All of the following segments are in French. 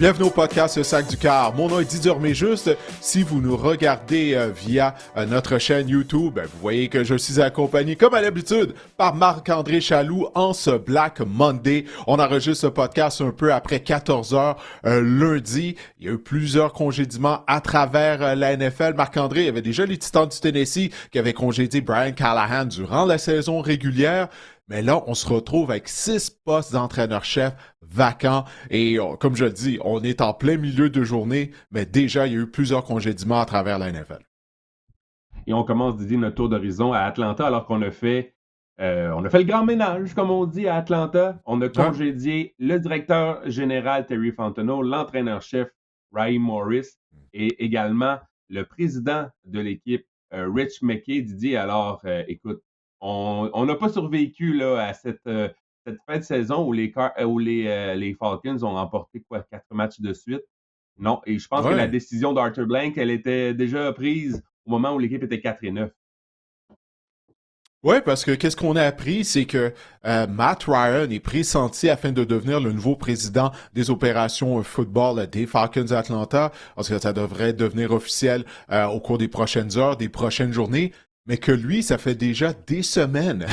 Bienvenue au podcast Le Sac du Car. Mon nom est Didier Orméjuste. Si vous nous regardez via notre chaîne YouTube, vous voyez que je suis accompagné, comme à l'habitude, par Marc-André Chaloux en ce Black Monday. On enregistre ce podcast un peu après 14 heures lundi. Il y a eu plusieurs congédiements à travers la NFL. Marc-André, il y avait déjà les Titans du Tennessee qui avaient congédié Brian Callahan durant la saison régulière. Mais là, on se retrouve avec 6 postes d'entraîneur-chef vacants. Et comme je le dis, on est en plein milieu de journée, mais déjà, il y a eu plusieurs congédiements à travers la NFL. Et on commence, Didier, notre tour d'horizon à Atlanta, alors qu'on a fait le grand ménage, comme on dit, à Atlanta. On a congédié le directeur général Terry Fontenot, l'entraîneur-chef Raheem Morris et également le président de l'équipe Rich McKay. Didier, alors, écoute, on n'a pas survécu là, à cette fin de saison où les Falcons ont remporté 4 matchs de suite. Non, et je pense que la décision d'Arthur Blank, elle était déjà prise au moment où l'équipe était 4-9. Oui, parce que qu'est-ce qu'on a appris, c'est que Matt Ryan est pressenti afin de devenir le nouveau président des opérations football des Falcons d'Atlanta, parce que ça devrait devenir officiel au cours des prochaines heures, des prochaines journées. Mais que lui, ça fait déjà des semaines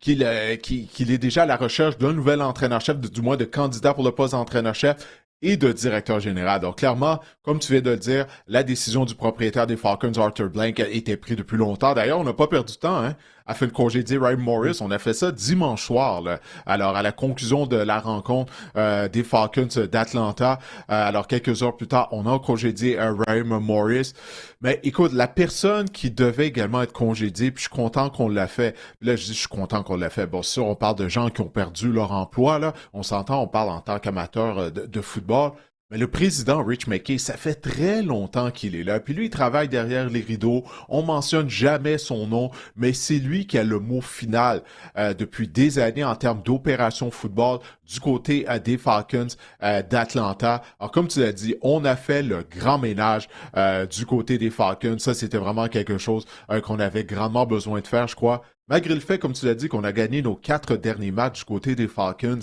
qu'il est déjà à la recherche d'un nouvel entraîneur-chef, du moins de candidat pour le poste d'entraîneur-chef et de directeur général. Donc clairement, comme tu viens de le dire, la décision du propriétaire des Falcons, Arthur Blank, a été prise depuis longtemps. D'ailleurs, on n'a pas perdu de temps, à faire le congédier Raheem Morris. On a fait ça dimanche soir, là. Alors, à la conclusion de la rencontre des Falcons d'Atlanta, alors quelques heures plus tard, on a congédié Raheem Morris. Mais écoute, la personne qui devait également être congédiée, puis je suis content qu'on l'a fait. Là, je dis je suis content qu'on l'a fait. Bon, sûr, on parle de gens qui ont perdu leur emploi, là. On s'entend, on parle en tant qu'amateur de football. Mais le président Rich McKay, ça fait très longtemps qu'il est là. Puis lui, il travaille derrière les rideaux. On mentionne jamais son nom, mais c'est lui qui a le mot final depuis des années en termes d'opération football du côté des Falcons d'Atlanta. Alors, comme tu l'as dit, on a fait le grand ménage du côté des Falcons. Ça, c'était vraiment quelque chose qu'on avait grandement besoin de faire, je crois. Malgré le fait, comme tu l'as dit, qu'on a gagné nos 4 derniers matchs du côté des Falcons.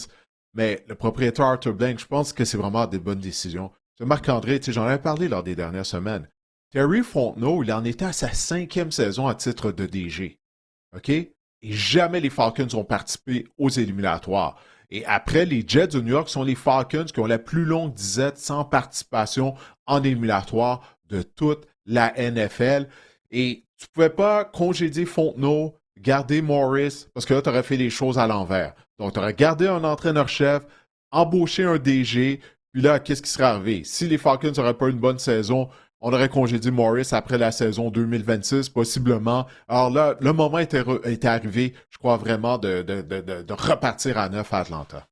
Mais le propriétaire Arthur Blank, je pense que c'est vraiment des bonnes décisions. Marc-André, j'en avais parlé lors des dernières semaines. Terry Fontenot, il en était à sa 5e saison à titre de DG. OK? Et jamais les Falcons ont participé aux éliminatoires. Et après, les Jets de New York sont les Falcons qui ont la plus longue disette sans participation en éliminatoire de toute la NFL. Et tu ne pouvais pas congédier Fontenot, garder Morris, parce que là, tu aurais fait les choses à l'envers. Donc, tu aurais gardé un entraîneur-chef, embauché un DG, puis là, qu'est-ce qui serait arrivé? Si les Falcons n'auraient pas une bonne saison, on aurait congédié Morris après la saison 2026, possiblement. Alors là, le moment était arrivé, je crois vraiment, de repartir à neuf à Atlanta.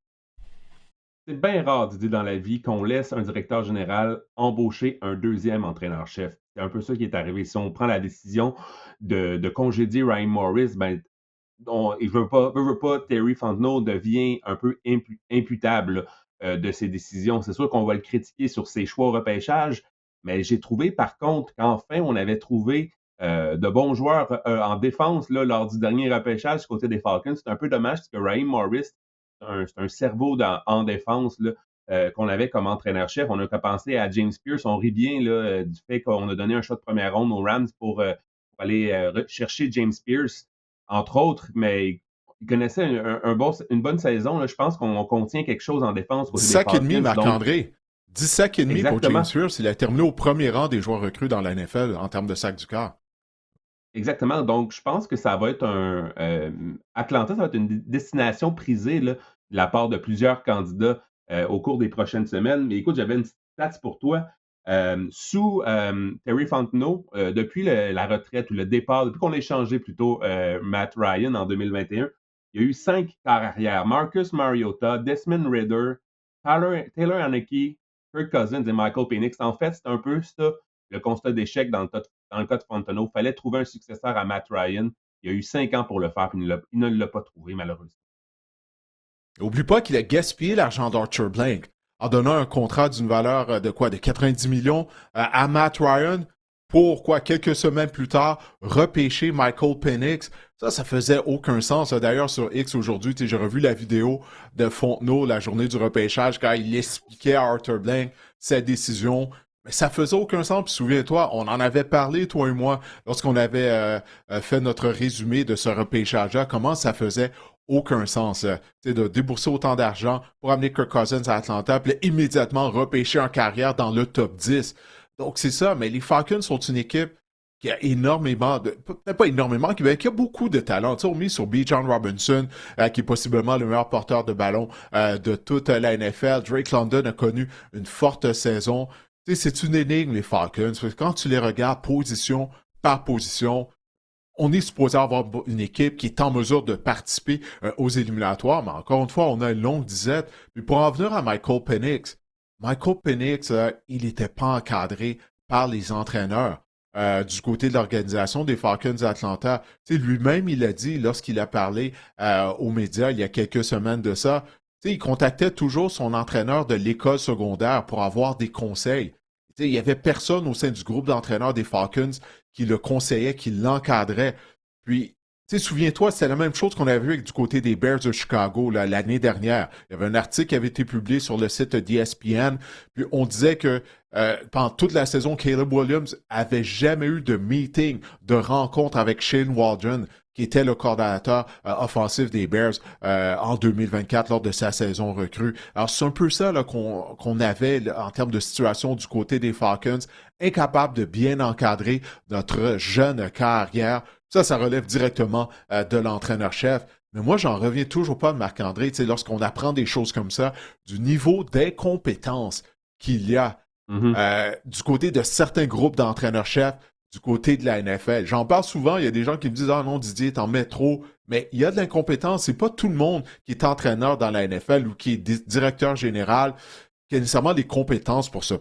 C'est bien rare, Didier, dans la vie, qu'on laisse un directeur général embaucher un deuxième entraîneur-chef. C'est un peu ça qui est arrivé. Si on prend la décision de congédier Raheem Morris, il veut pas, Terry Fontenot devient un peu imputable de ses décisions. C'est sûr qu'on va le critiquer sur ses choix au repêchage, mais j'ai trouvé par contre qu'enfin on avait trouvé de bons joueurs en défense là, lors du dernier repêchage du côté des Falcons. C'est un peu dommage parce que Raheem Morris, c'est un cerveau en défense là, qu'on avait comme entraîneur-chef. On a pensé à James Pierce. On rit bien là, du fait qu'on a donné un shot de première ronde aux Rams pour aller chercher James Pierce, entre autres, mais il connaissait une bonne saison. Là. Je pense qu'on contient quelque chose en défense. 10 sacs et demi, Marc-André. 10 sacs et demi pour James Pierce. Il a terminé au premier rang des joueurs recrues dans la NFL en termes de sacs du quart. Exactement. Donc, je pense que ça va être Atlanta, ça va être une destination prisée là, de la part de plusieurs candidats au cours des prochaines semaines. Mais écoute, j'avais une petite stats pour toi. Sous Terry Fontenot, depuis la retraite ou le départ, depuis qu'on a échangé plutôt Matt Ryan en 2021, il y a eu 5 quarts arrière. Marcus Mariota, Desmond Ridder, Taylor Haneke, Kirk Cousins et Michael Penix. En fait, c'est un peu ça le constat d'échec dans le cas de Fontenot. Il fallait trouver un successeur à Matt Ryan. Il y a eu 5 ans pour le faire, puis il ne l'a pas trouvé, malheureusement. N'oublie pas qu'il a gaspillé l'argent d'Arthur Blank en donnant un contrat d'une valeur de 90 millions à Matt Ryan pour quelques semaines plus tard, repêcher Michael Penix. Ça faisait aucun sens. D'ailleurs, sur X aujourd'hui, j'ai revu la vidéo de Fontenot la journée du repêchage quand il expliquait à Arthur Blank sa décision. Mais ça faisait aucun sens. Puis souviens-toi, on en avait parlé, toi et moi, lorsqu'on avait fait notre résumé de ce repêchage-là, comment ça faisait aucun sens de débourser autant d'argent pour amener Kirk Cousins à Atlanta, puis là, immédiatement repêcher en carrière dans le top 10. Donc c'est ça, mais les Falcons sont une équipe qui a énormément peut-être pas énormément, qui a beaucoup de talent. Tu sais, on mise sur Bijan Robinson, qui est possiblement le meilleur porteur de ballon de toute la NFL. Drake London a connu une forte saison. Tu sais, c'est une énigme, les Falcons. Parce que quand tu les regardes position par position, on est supposé avoir une équipe qui est en mesure de participer aux éliminatoires, mais encore une fois, on a une longue disette. Puis pour en venir à Michael Penix, il n'était pas encadré par les entraîneurs du côté de l'organisation des Falcons d'Atlanta. Tu sais, lui-même, il a dit lorsqu'il a parlé aux médias il y a quelques semaines de ça, tu sais, il contactait toujours son entraîneur de l'école secondaire pour avoir des conseils. Tu sais, il n'y avait personne au sein du groupe d'entraîneurs des Falcons qui le conseillait, qui l'encadrait. Puis, tu sais, souviens-toi, c'était la même chose qu'on avait vu du côté des Bears de Chicago l'année dernière. Il y avait un article qui avait été publié sur le site d'ESPN, puis on disait que pendant toute la saison, Caleb Williams avait jamais eu de meeting, de rencontre avec Shane Waldron, qui était le coordonnateur offensif des Bears en 2024 lors de sa saison recrue. Alors, c'est un peu ça là, qu'on avait là, en termes de situation du côté des Falcons, incapable de bien encadrer notre jeune carrière. Ça relève directement de l'entraîneur-chef. Mais moi, j'en reviens toujours pas de Marc-André, tu sais, lorsqu'on apprend des choses comme ça, du niveau d'incompétence qu'il y a du côté de certains groupes d'entraîneurs-chefs, du côté de la NFL. J'en parle souvent, il y a des gens qui me disent « Ah non, Didier, t'en mets trop », mais il y a de l'incompétence. C'est pas tout le monde qui est entraîneur dans la NFL ou qui est directeur général qui a nécessairement des compétences pour ces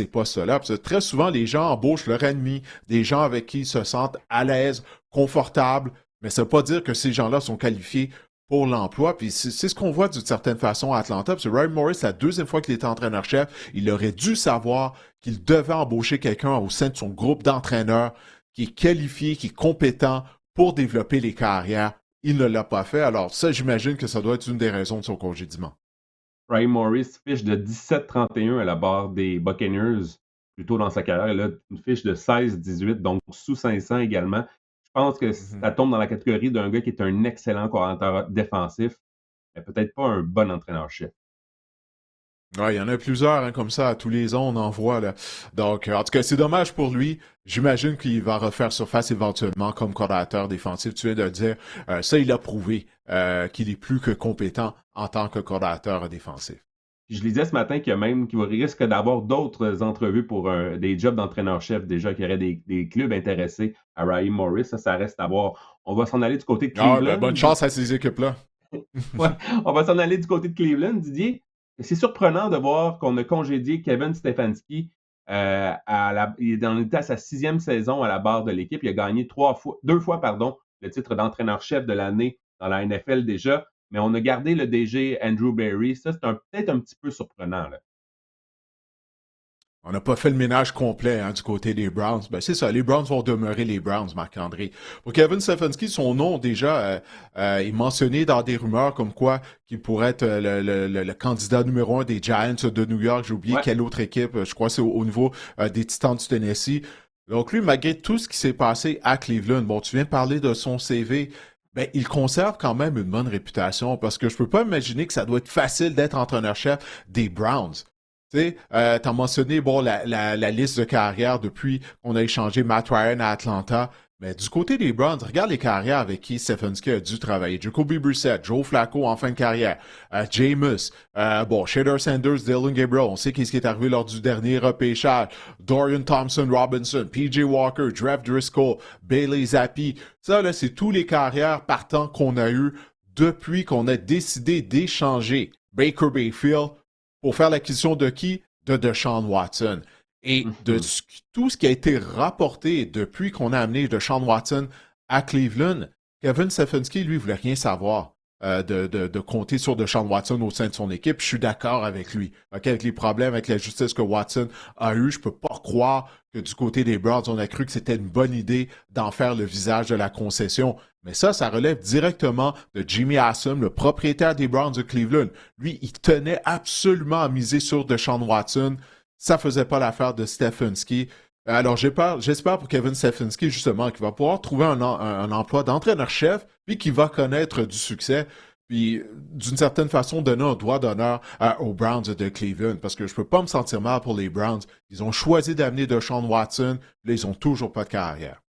postes-là. Parce que très souvent, les gens embauchent leur ennemi, des gens avec qui ils se sentent à l'aise, confortables, mais ça ne veut pas dire que ces gens-là sont qualifiés pour l'emploi. Puis c'est ce qu'on voit d'une certaine façon à Atlanta. Parce que Ryan Morris, la deuxième fois qu'il était entraîneur-chef, il aurait dû savoir qu'il devait embaucher quelqu'un au sein de son groupe d'entraîneurs qui est qualifié, qui est compétent pour développer les carrières. Il ne l'a pas fait. Alors ça, j'imagine que ça doit être une des raisons de son congédiement. Ryan Morris fiche de 17-31 à la barre des Buccaneers plus tôt dans sa carrière. Il a une fiche de 16-18, donc sous 500 également. Je pense que ça tombe dans la catégorie d'un gars qui est un excellent coordinateur défensif, mais peut-être pas un bon entraîneur-chef. Ouais, il y en a plusieurs comme ça, à tous les ans, on en voit. Là. Donc, en tout cas, c'est dommage pour lui. J'imagine qu'il va refaire surface éventuellement comme coordinateur défensif. Tu viens de le dire, ça, il a prouvé qu'il est plus que compétent en tant que coordinateur défensif. Je lisais ce matin qu'il risque d'avoir d'autres entrevues pour des jobs d'entraîneur-chef déjà, qu'il y aurait des clubs intéressés à Ryan Morris. Ça reste à voir. On va s'en aller du côté de Cleveland. Ben, bonne chance à ces équipes-là. Ouais, on va s'en aller du côté de Cleveland, Didier. C'est surprenant de voir qu'on a congédié Kevin Stefanski. Il était à sa 6e saison à la barre de l'équipe. Il a gagné 2 fois le titre d'entraîneur-chef de l'année dans la NFL déjà. Mais on a gardé le DG Andrew Berry. Ça, c'est peut-être un petit peu surprenant. Là. On n'a pas fait le ménage complet du côté des Browns. Ben, c'est ça, les Browns vont demeurer les Browns, Marc-André. Pour Kevin Stefanski, son nom déjà est mentionné dans des rumeurs comme quoi qu'il pourrait être le candidat numéro 1 des Giants de New York. J'ai oublié quelle autre équipe, je crois que c'est au niveau des Titans du Tennessee. Donc lui, malgré tout ce qui s'est passé à Cleveland, bon, tu viens de parler de son CV, ben, il conserve quand même une bonne réputation parce que je peux pas imaginer que ça doit être facile d'être entraîneur-chef des Browns. Tu sais, t'as mentionné, bon, la liste de carrière depuis qu'on a échangé Matt Ryan à Atlanta. Mais du côté des Browns, regarde les carrières avec qui Stefanski a dû travailler. Jacoby Brissett, Joe Flacco en fin de carrière, Jameis, Shedeur Sanders, Dylan Gabriel, on sait qu'est-ce qui est arrivé lors du dernier repêchage, Dorian Thompson-Robinson, P.J. Walker, Jeff Driscoll, Bailey Zappi. Ça, là, c'est tous les carrières partants qu'on a eu depuis qu'on a décidé d'échanger Baker Mayfield pour faire l'acquisition de qui? De Deshaun Watson. Et de tout ce qui a été rapporté depuis qu'on a amené Deshaun Watson à Cleveland, Kevin Stefanski, lui, voulait rien savoir de compter sur Deshaun Watson au sein de son équipe. Je suis d'accord avec lui. Okay? Avec les problèmes avec la justice que Watson a eu, je peux pas croire que du côté des Browns, on a cru que c'était une bonne idée d'en faire le visage de la concession. Mais ça relève directement de Jimmy Haslam, le propriétaire des Browns de Cleveland. Lui, il tenait absolument à miser sur Deshaun Watson. ça faisait pas l'affaire de Stefanski. Alors, j'espère pour Kevin Stefanski, justement, qu'il va pouvoir trouver un emploi d'entraîneur-chef, puis qu'il va connaître du succès, puis d'une certaine façon donner un droit d'honneur aux Browns de Cleveland, parce que je peux pas me sentir mal pour les Browns. Ils ont choisi d'amener Deshaun Watson, là, ils ont toujours pas de carrière.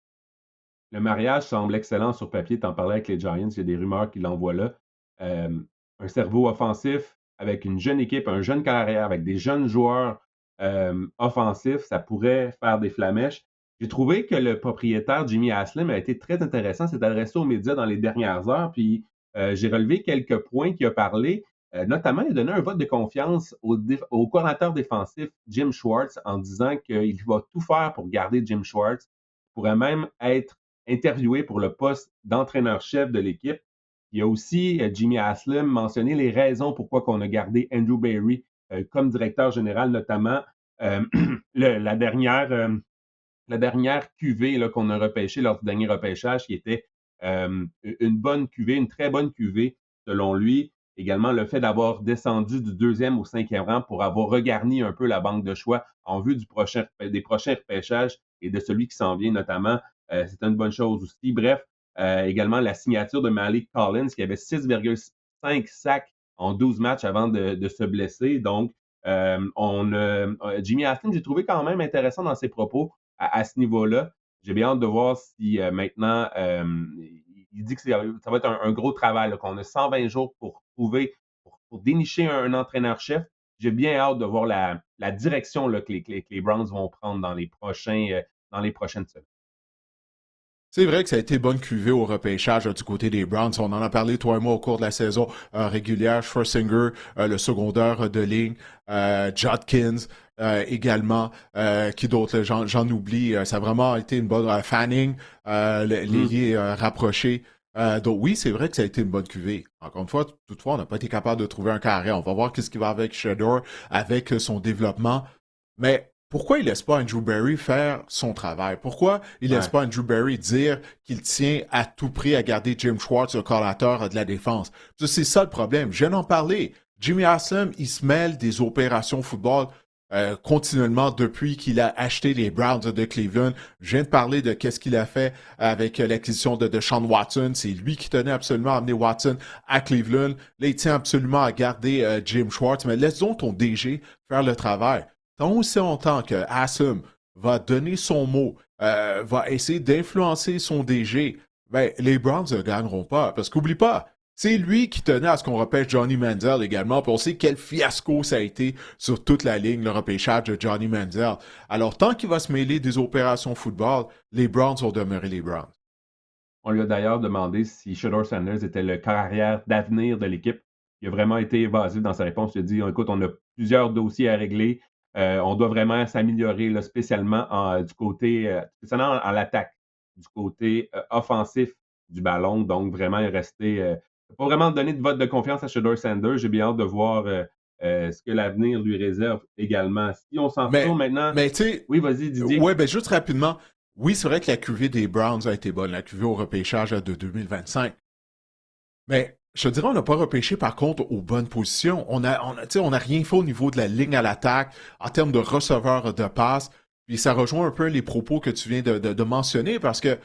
Le mariage semble excellent sur papier. T'en parlais avec les Giants, il y a des rumeurs qui l'envoient là. Un cerveau offensif avec une jeune équipe, un jeune carrière, avec des jeunes joueurs offensifs, ça pourrait faire des flamèches. J'ai trouvé que le propriétaire Jimmy Haslam a été très intéressant, s'est adressé aux médias dans les dernières heures, puis j'ai relevé quelques points qu'il a parlé. Notamment, il a donné un vote de confiance au coordinateur défensif Jim Schwartz en disant qu'il va tout faire pour garder Jim Schwartz. Il pourrait même être interviewé pour le poste d'entraîneur-chef de l'équipe. Il y a aussi Jimmy Haslam mentionné les raisons pourquoi on a gardé Andrew Berry comme directeur général, notamment la dernière cuvée là, qu'on a repêchée lors du dernier repêchage, qui était une bonne cuvée, une très bonne cuvée, selon lui. Également, le fait d'avoir descendu du 2e au 5e rang pour avoir regarni un peu la banque de choix en vue des prochains repêchages et de celui qui s'en vient notamment, c'est une bonne chose aussi. Bref, également la signature de Malik Collins, qui avait 6,5 sacs en 12 matchs avant de se blesser. Donc, Jimmy Haslam, j'ai trouvé quand même intéressant dans ses propos à ce niveau-là. J'ai bien hâte de voir si maintenant, il dit que ça va être un gros travail, là, qu'on a 120 jours pour trouver, pour dénicher un entraîneur-chef. J'ai bien hâte de voir la direction là, que les Browns vont prendre dans les prochaines semaines. C'est vrai que ça a été bonne cuvée au repêchage du côté des Browns. On en a parlé, toi et moi, au cours de la saison régulière. Schwarzenegger, le secondaire de ligne, Judkins également. Qui d'autre? J'en oublie. Ça a vraiment été une bonne... Fanning, l'ailier rapproché. Donc oui, c'est vrai que ça a été une bonne cuvée. Encore une fois, toutefois, on n'a pas été capable de trouver un carré. On va voir qu'est-ce qui va avec Shedeur, avec son développement. Mais pourquoi il laisse pas Andrew Berry faire son travail? Pourquoi il laisse Ouais. pas Andrew Berry dire qu'il tient à tout prix à garder Jim Schwartz, le coordinateur de la défense? C'est ça le problème. Je viens d'en parler. Jimmy Haslam, il se mêle des opérations football continuellement depuis qu'il a acheté les Browns de Cleveland. Je viens de parler de qu'est-ce qu'il a fait avec l'acquisition de Deshaun Watson. C'est lui qui tenait absolument à amener Watson à Cleveland. Là, il tient absolument à garder Jim Schwartz. Mais laisse donc ton DG faire le travail. Tant aussi longtemps que Haslam va donner son mot, va essayer d'influencer son DG, ben, les Browns ne gagneront pas. Parce qu'oublie pas, c'est lui qui tenait à ce qu'on repêche Johnny Manziel également. Puis on sait quel fiasco ça a été sur toute la ligne, le repêchage de Johnny Manziel. Alors, tant qu'il va se mêler des opérations football, les Browns vont demeurer les Browns. On lui a d'ailleurs demandé si Shedeur Sanders était le carrière d'avenir de l'équipe. Il a vraiment été évasif dans sa réponse. Il a dit, écoute, on a plusieurs dossiers à régler. On doit vraiment s'améliorer, là, spécialement du côté, spécialement en l'attaque, du côté offensif du ballon. Donc, vraiment, il est resté. Pas vraiment donner de vote de confiance à Shedeur Sanders. J'ai bien hâte de voir ce que l'avenir lui réserve également. Si on s'en retourne maintenant. Mais tu sais, Oui, vas-y, Didier. ouais, ben juste rapidement. Oui, c'est vrai que la cuvée des Browns a été bonne, la cuvée au repêchage de 2025. Mais je te dirais, on n'a pas repêché par contre aux bonnes positions. On a rien fait au niveau de la ligne à l'attaque en termes de receveurs de passe. Puis ça rejoint un peu les propos que tu viens de mentionner parce que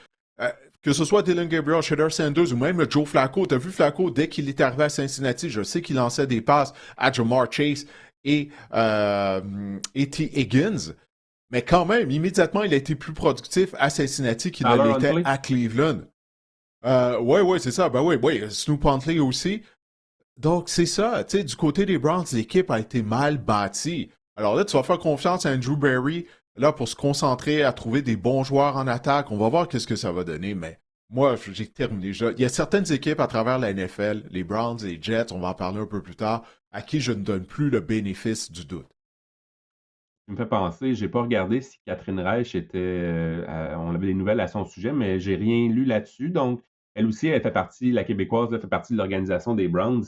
ce soit Dylan Gabriel, Shedeur Sanders ou même Joe Flacco, tu as vu Flacco dès qu'il est arrivé à Cincinnati, je sais qu'il lançait des passes à Jamar Chase et T. Higgins. Mais quand même, immédiatement, il a été plus productif à Cincinnati qu'il ne l'était à Cleveland. Ouais, c'est ça. Ben oui, Snoop Huntley aussi. Donc, c'est ça. Tu sais, du côté des Browns, l'équipe a été mal bâtie. Alors là, tu vas faire confiance à Andrew Berry, là, pour se concentrer à trouver des bons joueurs en attaque. On va voir qu'est-ce que ça va donner, mais moi, j'ai terminé. Il y a certaines équipes à travers la NFL, les Browns, les Jets, on va en parler un peu plus tard, à qui je ne donne plus le bénéfice du doute. Ça me fait penser, j'ai pas regardé si Catherine Reich était. On avait des nouvelles à son sujet, mais j'ai rien lu là-dessus. Donc, elle aussi, elle fait partie, la Québécoise, elle fait partie de l'organisation des Browns.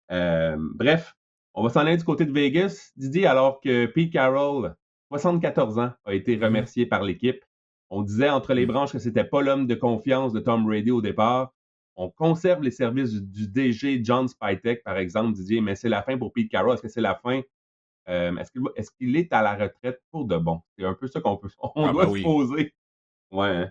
Bref, on va s'en aller du côté de Vegas, Didier, alors que Pete Carroll, 74 ans, a été remercié par l'équipe. On disait entre les branches que c'était pas l'homme de confiance de Tom Brady au départ. On conserve les services du DG John Spytek, par exemple, Didier, mais c'est la fin pour Pete Carroll. Est-ce que c'est la fin? Est-ce qu'il est à la retraite pour de bon? C'est un peu ça on Ah ben doit se oui. poser. Ouais, hein.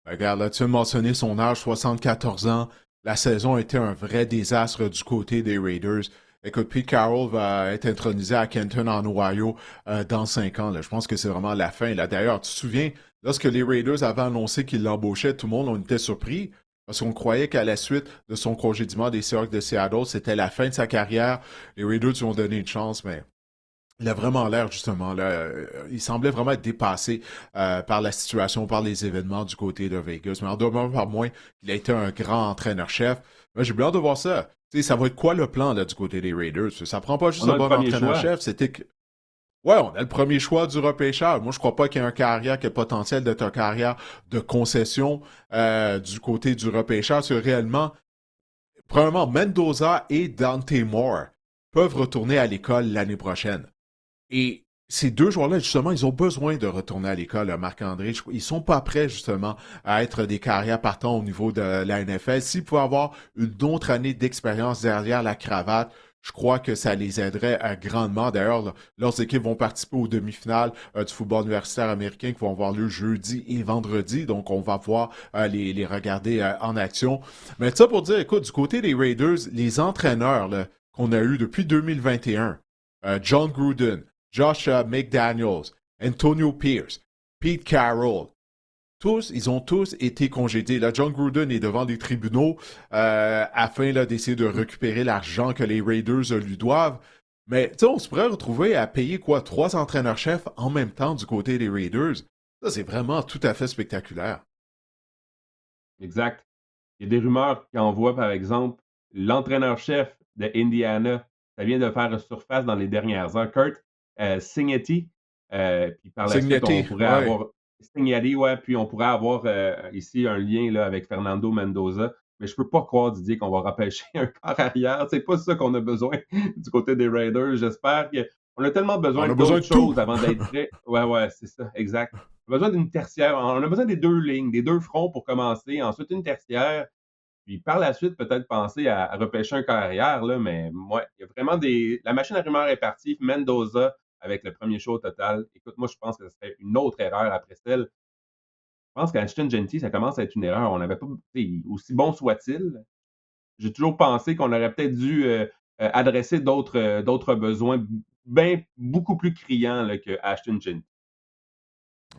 Regarde, là, tu as mentionné son âge, 74 ans. La saison a été un vrai désastre du côté des Raiders. Écoute, Pete Carroll va être intronisé à Kenton en Ohio dans 5 ans. Là. Je pense que c'est vraiment la fin. Là. D'ailleurs, tu te souviens, lorsque les Raiders avaient annoncé qu'ils l'embauchaient, tout le monde on était surpris parce qu'on croyait qu'à la suite de son congédiement des Seahawks de Seattle, c'était la fin de sa carrière. Les Raiders lui ont donné une chance, mais il a vraiment l'air, justement, là, il semblait vraiment être dépassé par la situation, par les événements du côté de Vegas. Mais en demeure par moins, il a été un grand entraîneur-chef. Moi, j'ai bien hâte de voir ça. Tu sais, ça va être quoi le plan là, du côté des Raiders? Ça prend pas juste On un a le bon premier choix. entraîneur-chef, c'était que... Ouais, on a le premier choix du repêchage. Moi, je crois pas qu'il y ait un carrière qui a le potentiel d'être un carrière de concession du côté du repêchage. C'est réellement, premièrement, Mendoza et Dante Moore peuvent retourner à l'école l'année prochaine. Et ces deux joueurs-là, justement, ils ont besoin de retourner à l'école, Marc-André. Ils sont pas prêts, justement, à être des carrières partants au niveau de la NFL. S'ils pouvaient avoir une autre année d'expérience derrière la cravate, je crois que ça les aiderait grandement. D'ailleurs, leurs équipes vont participer aux demi-finales du football universitaire américain qui vont avoir lieu jeudi et vendredi. Donc, on va pouvoir les regarder en action. Mais ça pour dire, écoute, du côté des Raiders, les entraîneurs là, qu'on a eus depuis 2021, John Gruden, Josh McDaniels, Antonio Pierce, Pete Carroll, ils ont tous été congédiés. Là, John Gruden est devant des tribunaux afin là, d'essayer de récupérer l'argent que les Raiders lui doivent. Mais on se pourrait retrouver à payer quoi, 3 entraîneurs-chefs en même temps du côté des Raiders. Ça, c'est vraiment tout à fait spectaculaire. Exact. Il y a des rumeurs qui envoient, par exemple, l'entraîneur-chef de Indiana. Ça vient de faire surface dans les dernières heures. Kurt Signetti. Puis par la suite, on Signetti, pourrait ouais. avoir Signetti, ouais, puis on pourrait avoir ici un lien là, avec Fernando Mendoza. Mais je peux pas croire, Didier, qu'on va repêcher un corps arrière. C'est pas ça qu'on a besoin du côté des Raiders. J'espère qu'on a tellement besoin On a besoin d'autres de tout. choses avant d'être prêt. Ouais, ouais, c'est ça, exact. On a besoin d'une tertiaire. On a besoin des deux lignes, des deux fronts pour commencer. Ensuite, une tertiaire. Puis par la suite, peut-être penser à repêcher un carrière, là, mais ouais, il y a vraiment des. La machine à rumeurs est partie. Mendoza avec le premier show au total. Écoute, moi, je pense que ce serait une autre erreur après celle. Je pense qu'Ashton Genty, ça commence à être une erreur. On n'avait pas. Aussi bon soit-il, j'ai toujours pensé qu'on aurait peut-être dû adresser d'autres besoins bien beaucoup plus criants là, que Ashton Genty.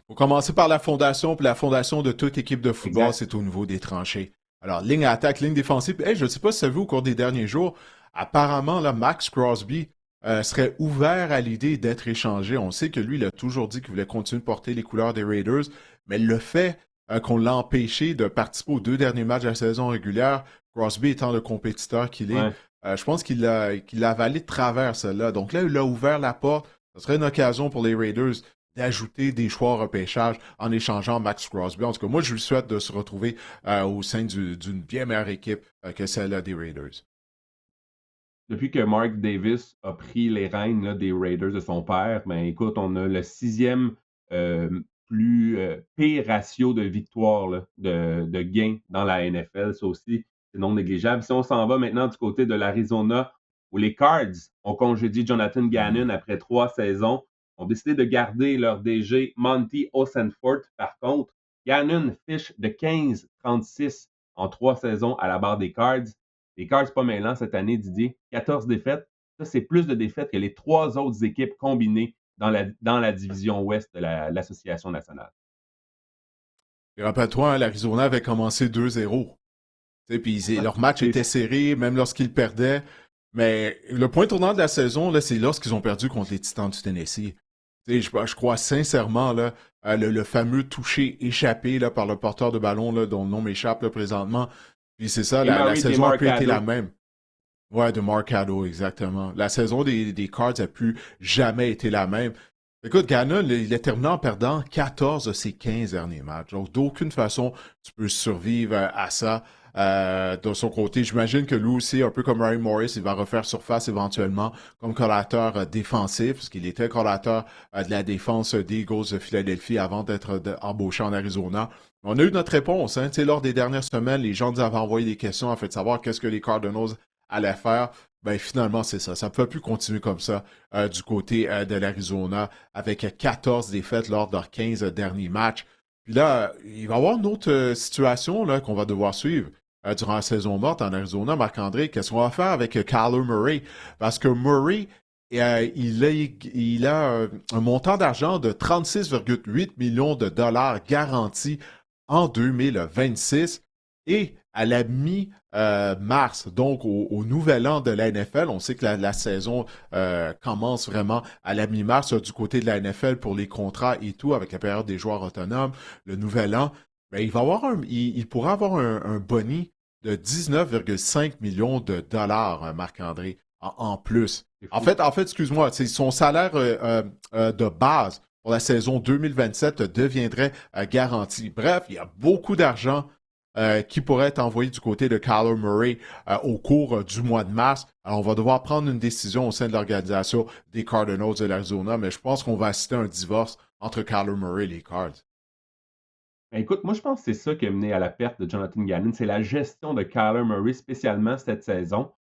Faut commencer par la fondation, puis la fondation de toute équipe de football, Exact. c'est au niveau des tranchées. Alors, ligne à attaque, ligne défensive. Hey, je ne sais pas si ça a vu au cours des derniers jours, apparemment, là, Max Crosby serait ouvert à l'idée d'être échangé. On sait que lui, il a toujours dit qu'il voulait continuer de porter les couleurs des Raiders, mais le fait qu'on l'a empêché de participer aux 2 derniers matchs de la saison régulière, Crosby étant le compétiteur qu'il est, Ouais. je pense qu'il a avalé de travers cela. Donc là, il a ouvert la porte. Ce serait une occasion pour les Raiders d'ajouter des choix au repêchage en échangeant Max Crosby. En tout cas, moi, je lui souhaite de se retrouver au sein d'une bien meilleure équipe que celle des Raiders. Depuis que Mark Davis a pris les rênes là, des Raiders de son père, ben écoute, on a le 6e plus pire ratio de victoires, là, de gains dans la NFL. Ça aussi, c'est non négligeable. Si on s'en va maintenant du côté de l'Arizona, où les Cards ont congédié Jonathan Gannon après 3 saisons, ont décidé de garder leur DG Monty Osenfort. Par contre, Gannon fiche de 15-36 en 3 saisons à la barre des Cards. Les Cards pas mêlants cette année, Didier, 14 défaites. Ça, c'est plus de défaites que les 3 autres équipes combinées dans la division ouest de l'Association nationale. Et rappelle-toi, hein, l'Arizona avait commencé 2-0. Puis leur match était serré, même lorsqu'ils perdaient. Mais le point tournant de la saison, là, c'est lorsqu'ils ont perdu contre les Titans du Tennessee. Je crois sincèrement là, le fameux toucher échappé là, par le porteur de ballon là, dont le nom m'échappe là, présentement. Puis c'est ça, la Emari saison a pu été la Demarcado. même. Ouais, de Marcado, exactement. La saison des Cards a pu jamais été la même. Écoute, Gannon, il est terminé en perdant 14 de ses 15 derniers matchs. Donc, d'aucune façon, tu peux survivre à ça. De son côté, j'imagine que lui aussi, un peu comme Ryan Morris, il va refaire surface éventuellement comme collateur défensif, parce qu'il était collateur de la défense des Eagles de Philadelphie avant d'être embauché en Arizona. On a eu notre réponse. Hein. Lors des dernières semaines, les gens nous avaient envoyé des questions afin de savoir qu'est-ce que les Cardinals allaient faire. Ben finalement, c'est ça. Ça ne peut plus continuer comme ça du côté de l'Arizona avec 14 défaites lors de leurs 15 derniers matchs. Puis là, il va y avoir une autre situation là, qu'on va devoir suivre durant la saison morte en Arizona. Marc-André, qu'est-ce qu'on va faire avec Kyler Murray? Parce que Murray, il a un montant d'argent de 36,8 millions de dollars garantis en 2026 et à la mi-mars, donc au nouvel an de la NFL. On sait que la saison commence vraiment à la mi-mars du côté de la NFL pour les contrats et tout, avec la période des joueurs autonomes, le nouvel an. Mais il pourra avoir un boni de 19,5 millions de dollars, Marc-André, en plus. En fait, excuse-moi, c'est son salaire de base pour la saison 2027 deviendrait garanti. Bref, il y a beaucoup d'argent qui pourrait être envoyé du côté de Kyler Murray au cours du mois de mars. Alors, on va devoir prendre une décision au sein de l'organisation des Cardinals de l'Arizona, mais je pense qu'on va assister à un divorce entre Kyler Murray et les Cards. Ben, écoute, moi, je pense que c'est ça qui a mené à la perte de Jonathan Gannon. C'est la gestion de Kyler Murray, spécialement cette saison.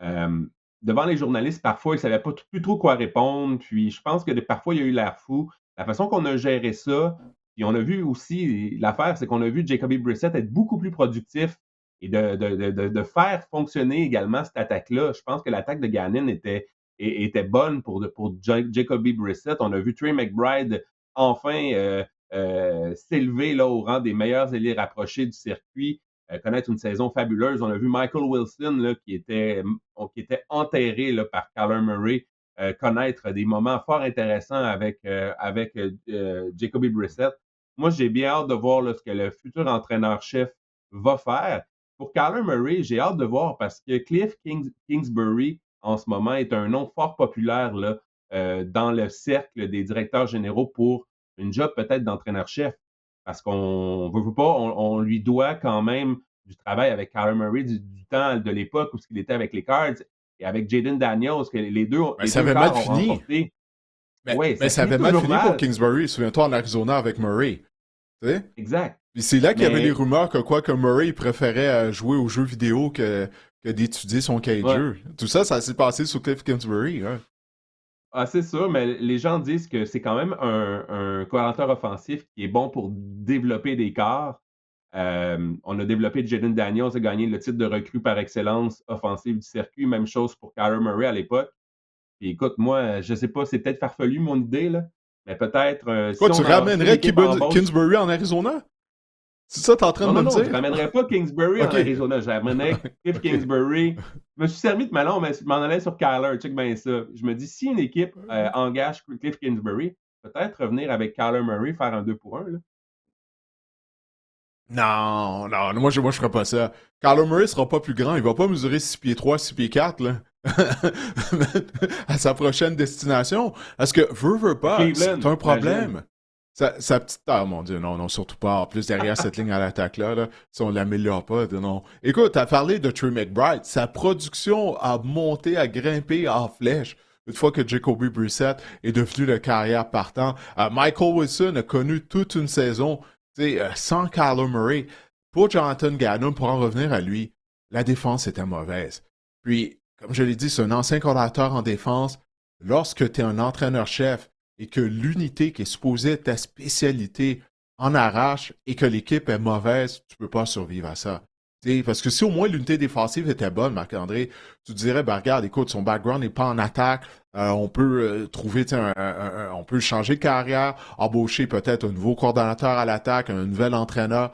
Euh, Devant les journalistes, parfois, il ne savait pas plus trop quoi répondre. Puis, je pense que parfois, il y a eu l'air fou. La façon qu'on a géré ça, puis on a vu aussi, l'affaire, c'est qu'on a vu Jacoby Brissett être beaucoup plus productif et de faire fonctionner également cette attaque-là. Je pense que l'attaque de Gannon était bonne pour Jacoby Brissett. On a vu Trey McBride enfin s'élever là, au rang des meilleurs ailiers rapprochés du circuit, connaître une saison fabuleuse. On a vu Michael Wilson là, qui était enterré là, par Kyler Murray connaître des moments fort intéressants avec Jacoby Brissett. Moi, j'ai bien hâte de voir là, ce que le futur entraîneur-chef va faire. Pour Kyler Murray, j'ai hâte de voir parce que Kingsbury, en ce moment, est un nom fort populaire là, dans le cercle des directeurs généraux pour une job peut-être d'entraîneur-chef. Parce qu'on veut pas, on lui doit quand même du travail avec Kyler Murray du temps de l'époque où il était avec les Cards et avec Jaden Daniels, que les deux ça avait mal Cards ont fini. remporté. Mais ça avait mal fini pour Kingsbury, souviens-toi, en Arizona avec Murray. Tu sais? Exact. Puis c'est là qu'il y avait les rumeurs que Murray préférait jouer aux jeux vidéo que d'étudier son cahier de jeu. Tout ça, ça s'est passé sous Cliff Kingsbury. Hein. Ah, c'est sûr, mais les gens disent que c'est quand même un coordinateur offensif qui est bon pour développer des corps. On a développé Jaden Daniels, a gagné le titre de recrue par excellence offensive du circuit. Même chose pour Kyler Murray à l'époque. Puis écoute, moi, je sais pas, c'est peut-être farfelu mon idée, là, mais peut-être... Quoi, tu ramènerais Kingsbury en Arizona? C'est ça que tu es en train de me dire? Non, je ne ramènerais pas Kingsbury en Arizona. Je ramènerais Cliff Kingsbury. Je me suis servi de ma langue, mais je m'en allais sur Kyler. Check bien ça. Je me dis, si une équipe engage Cliff Kingsbury, peut-être revenir avec Kyler Murray, faire un 2 pour 1. Là. Non, moi je ferais pas ça. Kyler Murray sera pas plus grand. Il va pas mesurer 6 pieds 3, 6 pieds 4, là. À sa prochaine destination. Parce que, veut pas, c'est un problème. Sa petite... Ah, mon Dieu, non, surtout pas. En plus, derrière cette ligne à l'attaque-là, si on l'améliore pas, non. Écoute, t'as parlé de Trey McBride. Sa production a monté, a grimpé en flèche une fois que Jacoby Brissett est devenu le carrière partant. Michael Wilson a connu toute une saison sans Kyler Murray. Pour Jonathan Gannon, pour en revenir à lui, la défense était mauvaise. Puis, comme je l'ai dit, c'est un ancien coordinateur en défense. Lorsque tu es un entraîneur-chef, et que l'unité qui est supposée être ta spécialité en arrache et que l'équipe est mauvaise, tu peux pas survivre à ça. T'sais, parce que si au moins l'unité défensive était bonne, Marc-André, tu dirais, ben regarde, écoute, son background n'est pas en attaque, on peut trouver, on peut changer de carrière, embaucher peut-être un nouveau coordonnateur à l'attaque, un nouvel entraîneur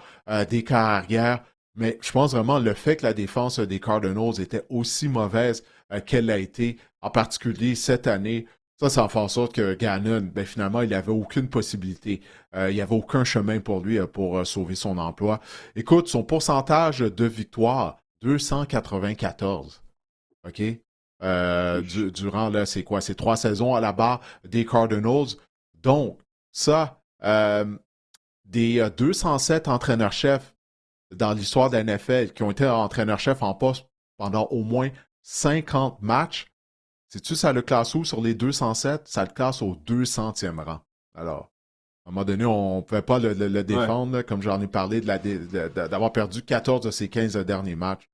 des carrières. Mais je pense vraiment le fait que la défense des Cardinals était aussi mauvaise qu'elle l'a été, en particulier cette année, ça fait en sorte que Gannon, ben finalement, il n'avait aucune possibilité. Il n'y avait aucun chemin pour lui pour sauver son emploi. Écoute, son pourcentage de victoire, 294. OK? Durant, là, c'est quoi? C'est 3 saisons à la barre des Cardinals. Donc, ça, des 207 entraîneurs-chefs dans l'histoire de la NFL qui ont été entraîneurs-chefs en poste pendant au moins 50 matchs, sais-tu, ça le classe où sur les 207? Ça le classe au 200e rang. Alors, à un moment donné, on ne pouvait pas le défendre, là, comme j'en ai parlé, d'avoir perdu 14 de ses 15 derniers matchs.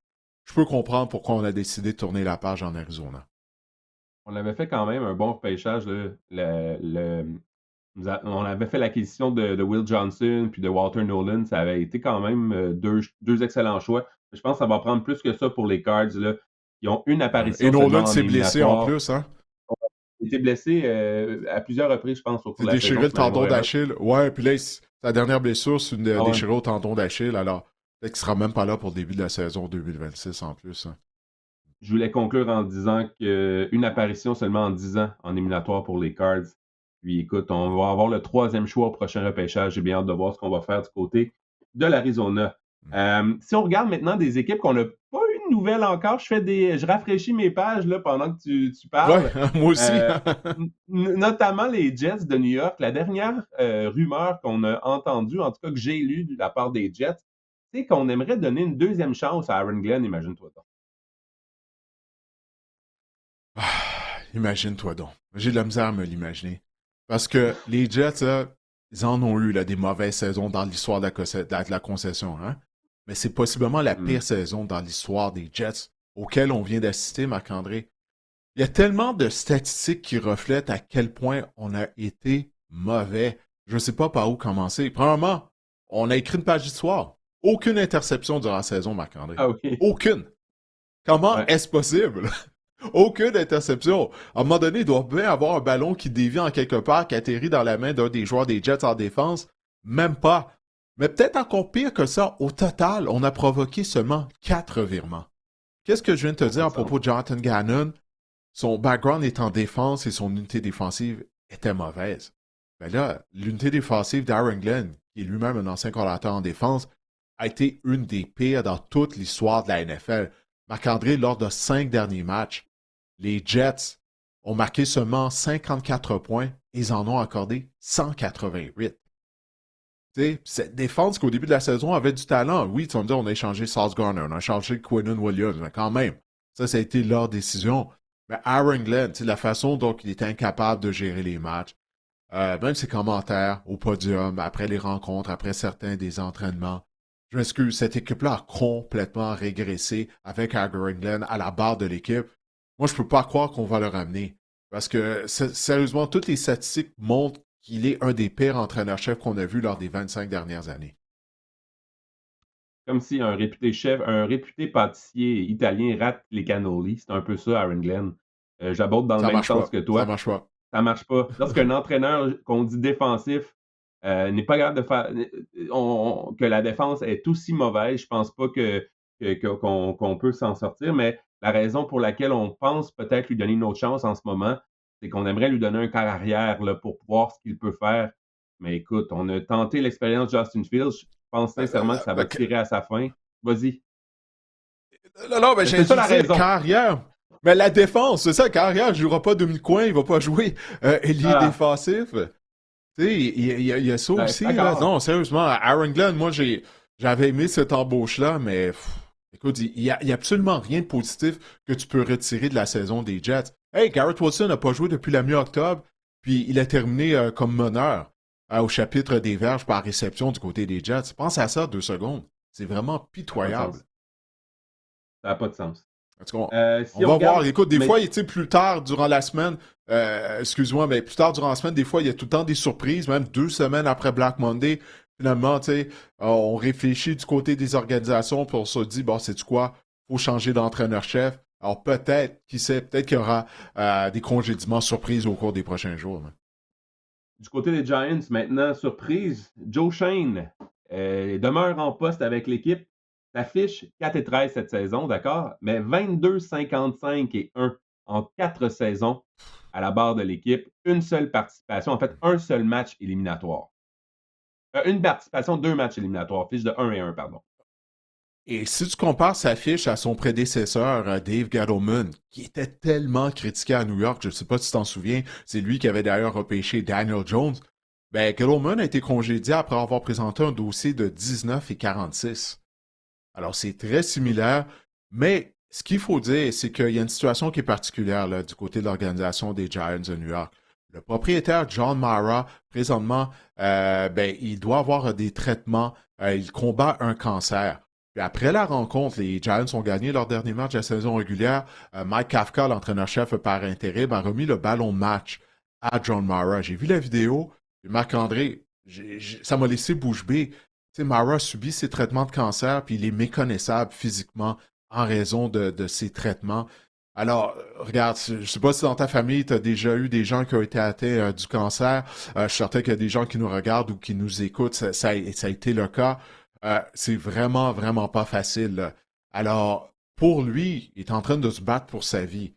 je peux comprendre pourquoi on a décidé de tourner la page en Arizona. On avait fait quand même un bon repêchage. On avait fait l'acquisition de Will Johnson puis de Walter Nolan. Ça avait été quand même deux excellents choix. Je pense que ça va prendre plus que ça pour les Cards. Là. Ils ont une apparition Et Nolan seulement en s'est blessé en éliminatoire. plus, hein? Il était blessé à plusieurs reprises, je pense, au cours de la saison. Déchiré le tendon d'Achille. Ouais, puis là, sa dernière blessure, c'est une déchirée au tendon d'Achille. Alors, peut-être qu'il sera même pas là pour le début de la saison 2026 en plus. Hein. Je voulais conclure en disant qu'une apparition seulement en 10 ans en éliminatoire pour les Cards. Puis écoute, on va avoir le 3e choix au prochain repêchage. J'ai bien hâte de voir ce qu'on va faire du côté de l'Arizona. Si on regarde maintenant des équipes qu'on n'a pas eu de nouvelles encore, je rafraîchis mes pages là, pendant que tu parles. Ouais, moi aussi. Notamment les Jets de New York. La dernière rumeur qu'on a entendue, en tout cas que j'ai lue de la part des Jets, c'est qu'on aimerait donner une 2e chance à Aaron Glenn, imagine-toi donc. Imagine-toi donc. J'ai de la misère à me l'imaginer. Parce que les Jets, là, ils en ont eu là, des mauvaises saisons dans l'histoire de la concession. Hein? Mais c'est possiblement la pire saison dans l'histoire des Jets auquel on vient d'assister, Marc-André. Il y a tellement de statistiques qui reflètent à quel point on a été mauvais. Je ne sais pas par où commencer. Premièrement, on a écrit une page d'histoire. Aucune interception durant la saison, Marc-André. Ah oui. Aucune. Comment est-ce possible? Aucune interception. À un moment donné, il doit bien avoir un ballon qui dévie en quelque part, qui atterrit dans la main d'un des joueurs des Jets en défense. Même pas. Mais peut-être encore pire que ça, au total, on a provoqué seulement 4 virements. Qu'est-ce que je viens de te dire à propos de Jonathan Gannon? Son background est en défense et son unité défensive était mauvaise. Ben là, l'unité défensive d'Aaron Glenn, qui est lui-même un ancien coordinateur en défense, a été une des pires dans toute l'histoire de la NFL. Marc-André, lors de 5 derniers matchs, les Jets ont marqué seulement 54 points et ils en ont accordé 188. T'sais, cette défense qu'au début de la saison avait du talent. Oui, tu vas me dire, on a échangé Sauce Garner, on a échangé Quinnen Williams, mais quand même, ça a été leur décision. Mais Aaron Glenn, la façon dont il était incapable de gérer les matchs, même ses commentaires au podium, après les rencontres, après certains des entraînements, je m'excuse, cette équipe-là a complètement régressé avec Aaron Glenn à la barre de l'équipe. Moi, je peux pas croire qu'on va le ramener. Parce que, sérieusement, toutes les statistiques montrent qu'il est un des pires entraîneurs-chefs qu'on a vus lors des 25 dernières années. Comme si un réputé pâtissier italien rate les cannolis. C'est un peu ça, Aaron Glenn. J'aborde dans le même sens que toi. Ça marche pas. Ça marche pas. Lorsqu'un entraîneur qu'on dit défensif n'est pas capable de faire que la défense est aussi mauvaise, je pense pas qu'on peut s'en sortir, mais la raison pour laquelle on pense peut-être lui donner une autre chance en ce moment, c'est qu'on aimerait lui donner un quart arrière là, pour voir ce qu'il peut faire. Mais écoute, on a tenté l'expérience Justin Fields. Je pense sincèrement que ça va tirer à sa fin. Vas-y. Non, mais j'ai dit carrière. Mais la défense, c'est ça, carrière, il ne jouera pas demi-coin, il ne va pas jouer ailier défensif. Tu sais, il y a ça aussi. Là. Non, sérieusement, Aaron Glenn, moi, j'avais aimé cette embauche-là, mais écoute, il y a absolument rien de positif que tu peux retirer de la saison des Jets. Hey, Garrett Wilson n'a pas joué depuis la mi-octobre, puis il a terminé comme meneur au chapitre des verges par réception du côté des Jets. Pense à ça 2 secondes. C'est vraiment pitoyable. Ça n'a pas de sens. On va voir. Écoute, des fois, plus tard durant la semaine, excuse-moi, mais plus tard durant la semaine, des fois, il y a tout le temps des surprises, même 2 semaines après Black Monday. Finalement, on réfléchit du côté des organisations, puis on se dit, bon, sais-tu quoi? Il faut changer d'entraîneur-chef. Alors peut-être, qui sait, peut-être qu'il y aura des congédiements surprises au cours des prochains jours. Mais. Du côté des Giants, maintenant, surprise, Joe Shane demeure en poste avec l'équipe. Ça fiche 4-13 cette saison, d'accord? Mais 22-55-1 en 4 saisons à la barre de l'équipe. Une seule participation, en fait, un seul match éliminatoire. Une participation, 2 matchs éliminatoires. Fiche de 1-1, pardon. Et si tu compares sa fiche à son prédécesseur, Dave Gettleman, qui était tellement critiqué à New York, je ne sais pas si tu t'en souviens, c'est lui qui avait d'ailleurs repêché Daniel Jones, ben Gettleman a été congédié après avoir présenté un dossier de 19-46. Alors, c'est très similaire, mais ce qu'il faut dire, c'est qu'il y a une situation qui est particulière là, du côté de l'organisation des Giants de New York. Le propriétaire John Mara, présentement, il doit avoir des traitements. Il combat un cancer. Puis après la rencontre, les Giants ont gagné leur dernier match de la saison régulière. Mike Kafka, l'entraîneur-chef par intérim, a remis le ballon de match à John Mara. J'ai vu la vidéo, puis Marc-André, ça m'a laissé bouche bée. Tu sais, Mara a subi ses traitements de cancer, puis il est méconnaissable physiquement en raison de ses traitements. Alors, regarde, je ne sais pas si dans ta famille, tu as déjà eu des gens qui ont été atteints du cancer. Je suis certain qu'il y a des gens qui nous regardent ou qui nous écoutent. Ça a été le cas. C'est vraiment, vraiment pas facile, là. Alors, pour lui, il est en train de se battre pour sa vie.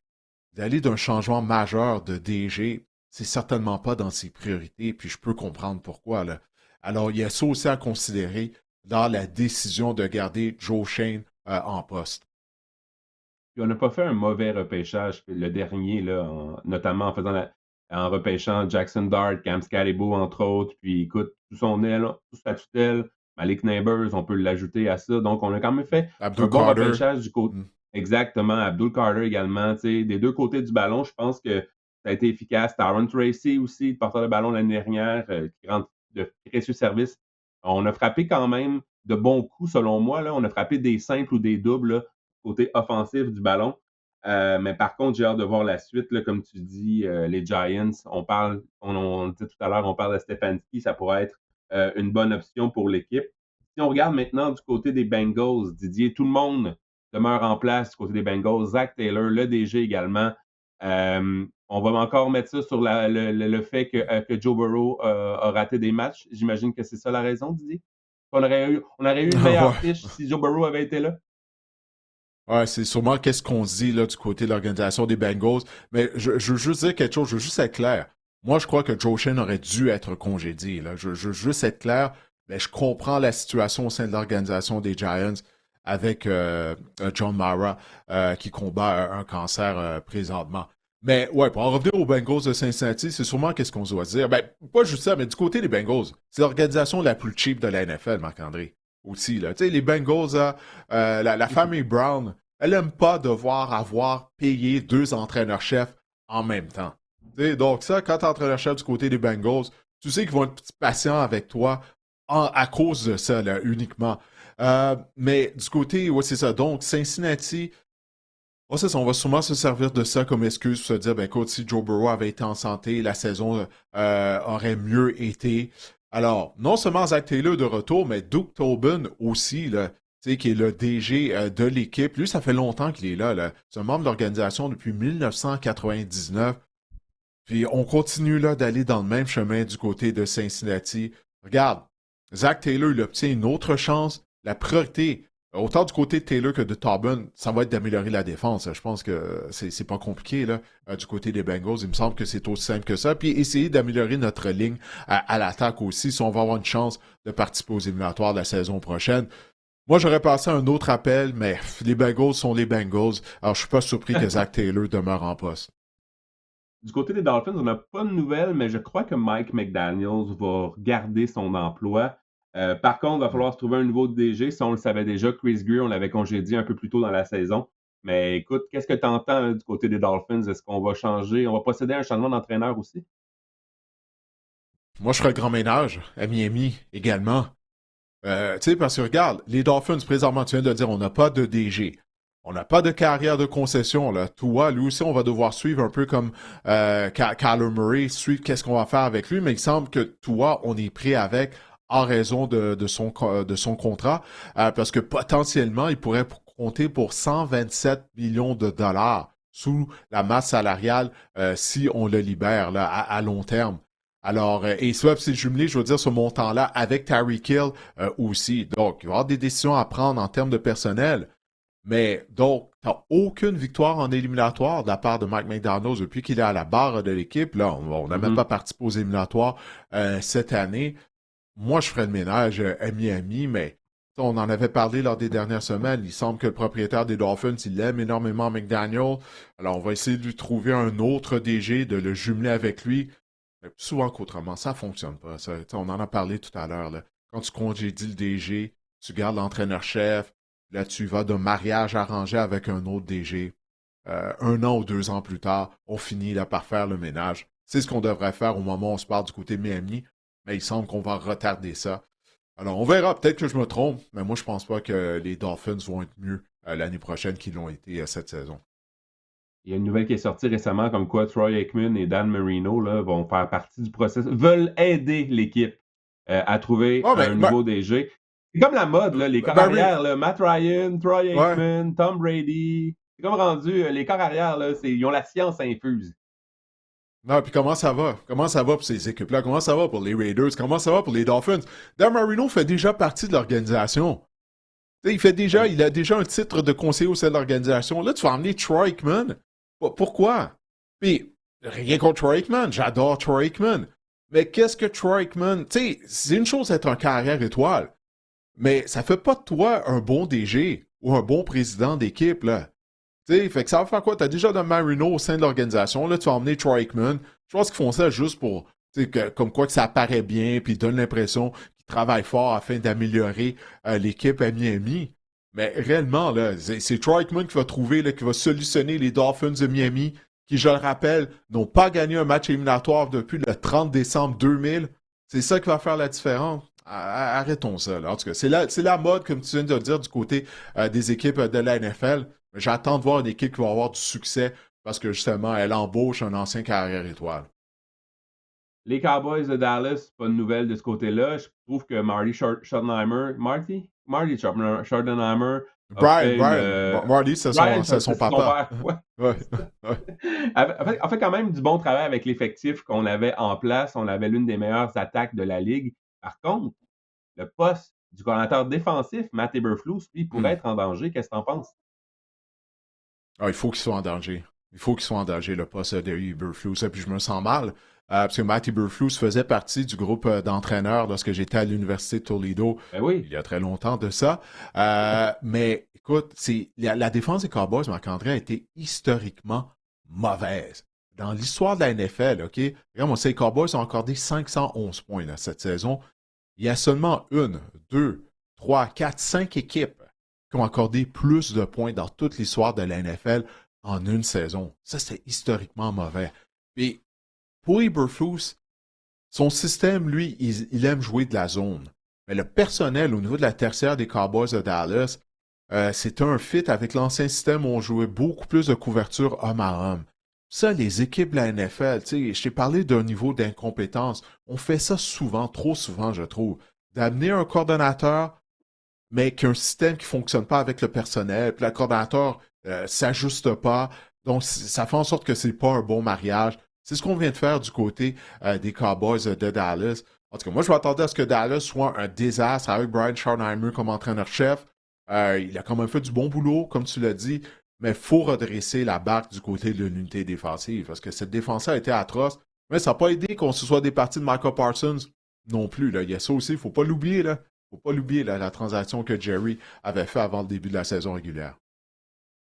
D'aller d'un changement majeur de DG, c'est certainement pas dans ses priorités, puis je peux comprendre pourquoi, là. Alors, il y a ça aussi à considérer dans la décision de garder Joe Shane en poste. Puis on n'a pas fait un mauvais repêchage, le dernier, là, notamment en repêchant Jackson Dart, Cam Scalebo, entre autres. Puis écoute, sous son aile, sous sa tutelle, Malik Neighbors, on peut l'ajouter à ça. Donc, on a quand même fait Abdul un bon Carter. repêchage du côté. Mm. Exactement, Abdul Carter également. Des deux côtés du ballon, je pense que ça a été efficace. Taron Tracy aussi, porteur de ballon l'année dernière, qui rend de précieux services. On a frappé quand même de bons coups, selon moi. Là. On a frappé des simples ou des doubles, là, côté offensif du ballon. Mais par contre, j'ai hâte de voir la suite. Là, comme tu dis, les Giants, on dit tout à l'heure, on parle de Stefanski, ça pourrait être une bonne option pour l'équipe. Si on regarde maintenant du côté des Bengals, Didier, tout le monde demeure en place du côté des Bengals. Zach Taylor, le DG également. On va encore mettre ça sur le fait que Joe Burrow a raté des matchs. J'imagine que c'est ça la raison, Didier? On aurait eu une meilleure fiche si Joe Burrow avait été là? Ouais, c'est sûrement qu'est-ce qu'on se dit là, du côté de l'organisation des Bengals. Mais je veux juste dire quelque chose, je veux juste être clair. Moi, je crois que Joe Shane aurait dû être congédié. Là. Je veux juste être clair. Mais je comprends la situation au sein de l'organisation des Giants avec John Mara qui combat un cancer présentement. Mais ouais, pour en revenir aux Bengals de Cincinnati, c'est sûrement qu'est-ce qu'on se doit dire. Ben, pas juste ça, mais du côté des Bengals, c'est l'organisation la plus cheap de la NFL, Marc-André. Aussi, là. Tu sais, les Bengals, la famille Brown, elle n'aime pas devoir avoir payé deux entraîneurs-chefs en même temps. Tu sais, donc ça, quand tu es entraîneur-chef du côté des Bengals, tu sais qu'ils vont être patients avec toi à cause de ça, là, uniquement. Mais du côté, ouais, c'est ça. Donc, Cincinnati, oh, ça, on va sûrement se servir de ça comme excuse pour se dire, ben écoute, si Joe Burrow avait été en santé, la saison aurait mieux été. Alors, non seulement Zach Taylor de retour, mais Duke Tobin aussi, là, tu sais, qui est le DG de l'équipe. Lui, ça fait longtemps qu'il est là, là. C'est un membre de l'organisation depuis 1999. Puis on continue là d'aller dans le même chemin du côté de Cincinnati. Regarde, Zach Taylor, il obtient une autre chance. La priorité, autant du côté de Taylor que de Tobin, ça va être d'améliorer la défense. Je pense que c'est pas compliqué là, du côté des Bengals. Il me semble que c'est aussi simple que ça. Puis essayer d'améliorer notre ligne à l'attaque aussi, si on va avoir une chance de participer aux éliminatoires de la saison prochaine. Moi, j'aurais passé un autre appel, mais les Bengals sont les Bengals. Alors, je suis pas surpris que Zach Taylor demeure en poste. Du côté des Dolphins, on n'a pas de nouvelles, mais je crois que Mike McDaniels va garder son emploi. Par contre, il va falloir se trouver un nouveau DG. Si on le savait déjà, Chris Greer, on l'avait congédié un peu plus tôt dans la saison. Mais écoute, qu'est-ce que tu entends du côté des Dolphins? Est-ce qu'on va changer? On va procéder à un changement d'entraîneur aussi? Moi, je ferais le grand ménage à Miami également. Tu sais, parce que regarde, les Dolphins, présentement, tu viens de dire, on n'a pas de DG. On n'a pas de carrière de concession, là. Toi, lui aussi, on va devoir suivre un peu comme Kyler Murray, suivre qu'est-ce qu'on va faire avec lui, mais il semble que toi, on est prêt avec en raison de son contrat, parce que potentiellement, il pourrait compter pour 127 millions de dollars sous la masse salariale si on le libère là, à long terme. Alors, et ça, c'est jumelé, je veux dire, ce montant-là avec Tyreek Hill aussi. Donc, il va y avoir des décisions à prendre en termes de personnel. Mais donc, tu n'as aucune victoire en éliminatoire de la part de Mike McDaniels depuis qu'il est à la barre de l'équipe. Là, on n'a même pas participé aux éliminatoires cette année. Moi, je ferais le ménage à Miami, mais on en avait parlé lors des dernières semaines. Il semble que le propriétaire des Dolphins, il aime énormément McDaniel. Alors, on va essayer de lui trouver un autre DG, de le jumeler avec lui. Mais plus souvent qu'autrement, ça ne fonctionne pas. Ça. On en a parlé tout à l'heure. Là. Quand tu congédies le DG, tu gardes l'entraîneur-chef, là, tu vas d'un mariage arrangé avec un autre DG. 1 an ou 2 ans plus tard, on finit là, par faire le ménage. C'est ce qu'on devrait faire au moment où on se parle du côté de Miami, mais il semble qu'on va retarder ça. Alors, on verra. Peut-être que je me trompe, mais moi, je pense pas que les Dolphins vont être mieux l'année prochaine qu'ils l'ont été cette saison. Il y a une nouvelle qui est sortie récemment comme quoi Troy Aikman et Dan Marino là, vont faire partie du processus, veulent aider l'équipe à trouver Oh, un nouveau DG. C'est comme la mode, là, les corps arrière, là, Matt Ryan, Troy Aikman, ouais. Tom Brady. C'est comme rendu, les corps arrière, là, ils ont la science infuse. Non, puis comment ça va? Comment ça va pour ces équipes-là? Comment ça va pour les Raiders? Comment ça va pour les Dolphins? Dan Marino fait déjà partie de l'organisation. Il a déjà un titre de conseiller au sein de l'organisation. Là, tu vas emmener Troy Aikman. Pourquoi? Puis, rien contre Troy Aikman. J'adore Troy Aikman. Mais qu'est-ce que Troy Aikman... Tu sais, c'est une chose d'être un carrière étoile. Mais ça fait pas de toi un bon DG ou un bon président d'équipe, là. Tu sais, fait que ça va faire quoi? T'as déjà Dan Marino au sein de l'organisation. Là, tu vas emmener Troy Aikman. Je pense qu'ils font ça juste pour... comme quoi que ça apparaît bien, puis donne l'impression qu'ils travaillent fort afin d'améliorer l'équipe à Miami. Mais réellement, là, c'est Troy Aikman qui va trouver, là, qui va solutionner les Dolphins de Miami, qui, je le rappelle, n'ont pas gagné un match éliminatoire depuis le 30 décembre 2000. C'est ça qui va faire la différence. Arrêtons ça. Là. En tout cas, c'est la mode, comme tu viens de le dire, du côté des équipes de la NFL. J'attends de voir une équipe qui va avoir du succès parce que, justement, elle embauche un ancien carrière étoile. Les Cowboys de Dallas, pas de nouvelles de ce côté-là. Je trouve que Marty Schottenheimer... Marty Schottenheimer... Marty, c'est son papa. A fait quand même du bon travail avec l'effectif qu'on avait en place. On avait l'une des meilleures attaques de la Ligue. Par contre, le poste du coordinateur défensif, Matt Eberflus, lui, pourrait être en danger. Qu'est-ce que tu en penses? Ah, il faut qu'il soit en danger. Il faut qu'il soit en danger, le poste d'Eberflus. Et puis je me sens mal. Parce que Matt Eberflus faisait partie du groupe d'entraîneurs lorsque j'étais à l'Université de Toledo. Oui. Il y a très longtemps de ça. Mais écoute, la défense des Cowboys, Marc-André, a été historiquement mauvaise. Dans l'histoire de la NFL, OK? Regarde, on sait les Cowboys ont accordé 511 points là, cette saison. Il y a seulement 1, 2, 3, 4, 5 équipes qui ont accordé plus de points dans toute l'histoire de la NFL en une saison. Ça, c'est historiquement mauvais. Et pour Eberflus, son système, lui, il aime jouer de la zone. Mais le personnel au niveau de la tertiaire des Cowboys de Dallas, c'est un fit avec l'ancien système où on jouait beaucoup plus de couverture homme à homme. Ça, les équipes de la NFL, je t'ai parlé d'un niveau d'incompétence. On fait ça souvent, trop souvent, je trouve. D'amener un coordonnateur, mais qu'un système qui ne fonctionne pas avec le personnel, puis le coordonnateur ne s'ajuste pas. Donc, ça fait en sorte que ce n'est pas un bon mariage. C'est ce qu'on vient de faire du côté des Cowboys de Dallas. En tout cas, moi, je m'attendais à ce que Dallas soit un désastre avec Brian Schottenheimer comme entraîneur-chef. Il a quand même fait du bon boulot, comme tu l'as dit, mais il faut redresser la barque du côté de l'unité défensive parce que cette défense a été atroce. Mais ça n'a pas aidé qu'on se soit départi de Michael Parsons non plus. Là. Il y a ça aussi, il ne faut pas l'oublier. Là. Il ne faut pas l'oublier, la transaction que Jerry avait fait avant le début de la saison régulière.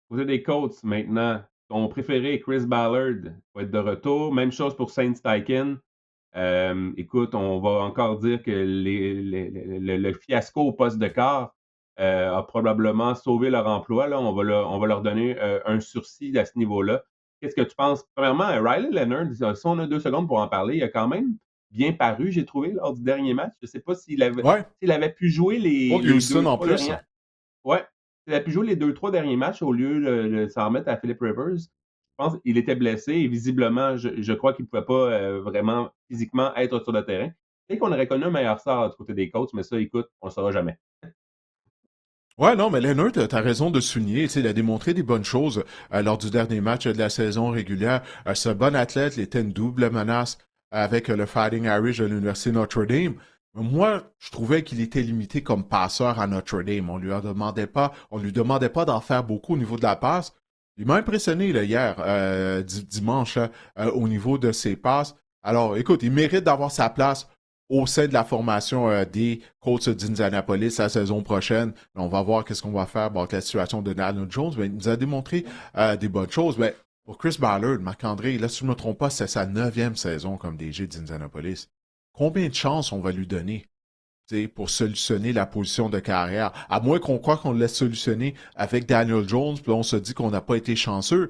Vous avez des Colts maintenant. Ton préféré, Chris Ballard, va être de retour. Même chose pour Saint Steichen. Écoute, on va encore dire que le fiasco au poste de quart a probablement sauvé leur emploi. Là. On va leur donner un sursis à ce niveau-là. Qu'est-ce que tu penses? Premièrement, Riley Leonard, si on a 2 secondes pour en parler, il a quand même bien paru, j'ai trouvé, lors du dernier match. Je ne sais pas s'il avait pu jouer les Houston en plus. Ouais. Il a pu jouer les 2-3 derniers matchs au lieu de s'en remettre à Philip Rivers. Je pense qu'il était blessé et visiblement, je crois qu'il ne pouvait pas vraiment physiquement être sur le terrain. Peut-être qu'on aurait connu un meilleur sort du côté des Colts, mais ça, écoute, on ne le saura jamais. Ouais, non, mais Leonard, tu as raison de souligner. Il a démontré des bonnes choses lors du dernier match de la saison régulière. C'est un bon athlète, il était une double menace avec le Fighting Irish de l'Université Notre-Dame. Moi, je trouvais qu'il était limité comme passeur à Notre-Dame. On lui demandait pas d'en faire beaucoup au niveau de la passe. Il m'a impressionné là, hier, dimanche, au niveau de ses passes. Alors, écoute, il mérite d'avoir sa place au sein de la formation des Colts d'Indianapolis la saison prochaine. Là, on va voir qu'est-ce qu'on va faire avec la situation de Daniel Jones. Mais il nous a démontré des bonnes choses. Mais pour Chris Ballard, Marc-André, là, si je ne me trompe pas, c'est sa 9e saison comme DG d'Indianapolis. Combien de chances on va lui donner pour solutionner la position de carrière? À moins qu'on croit qu'on l'a solutionné avec Daniel Jones, puis on se dit qu'on n'a pas été chanceux.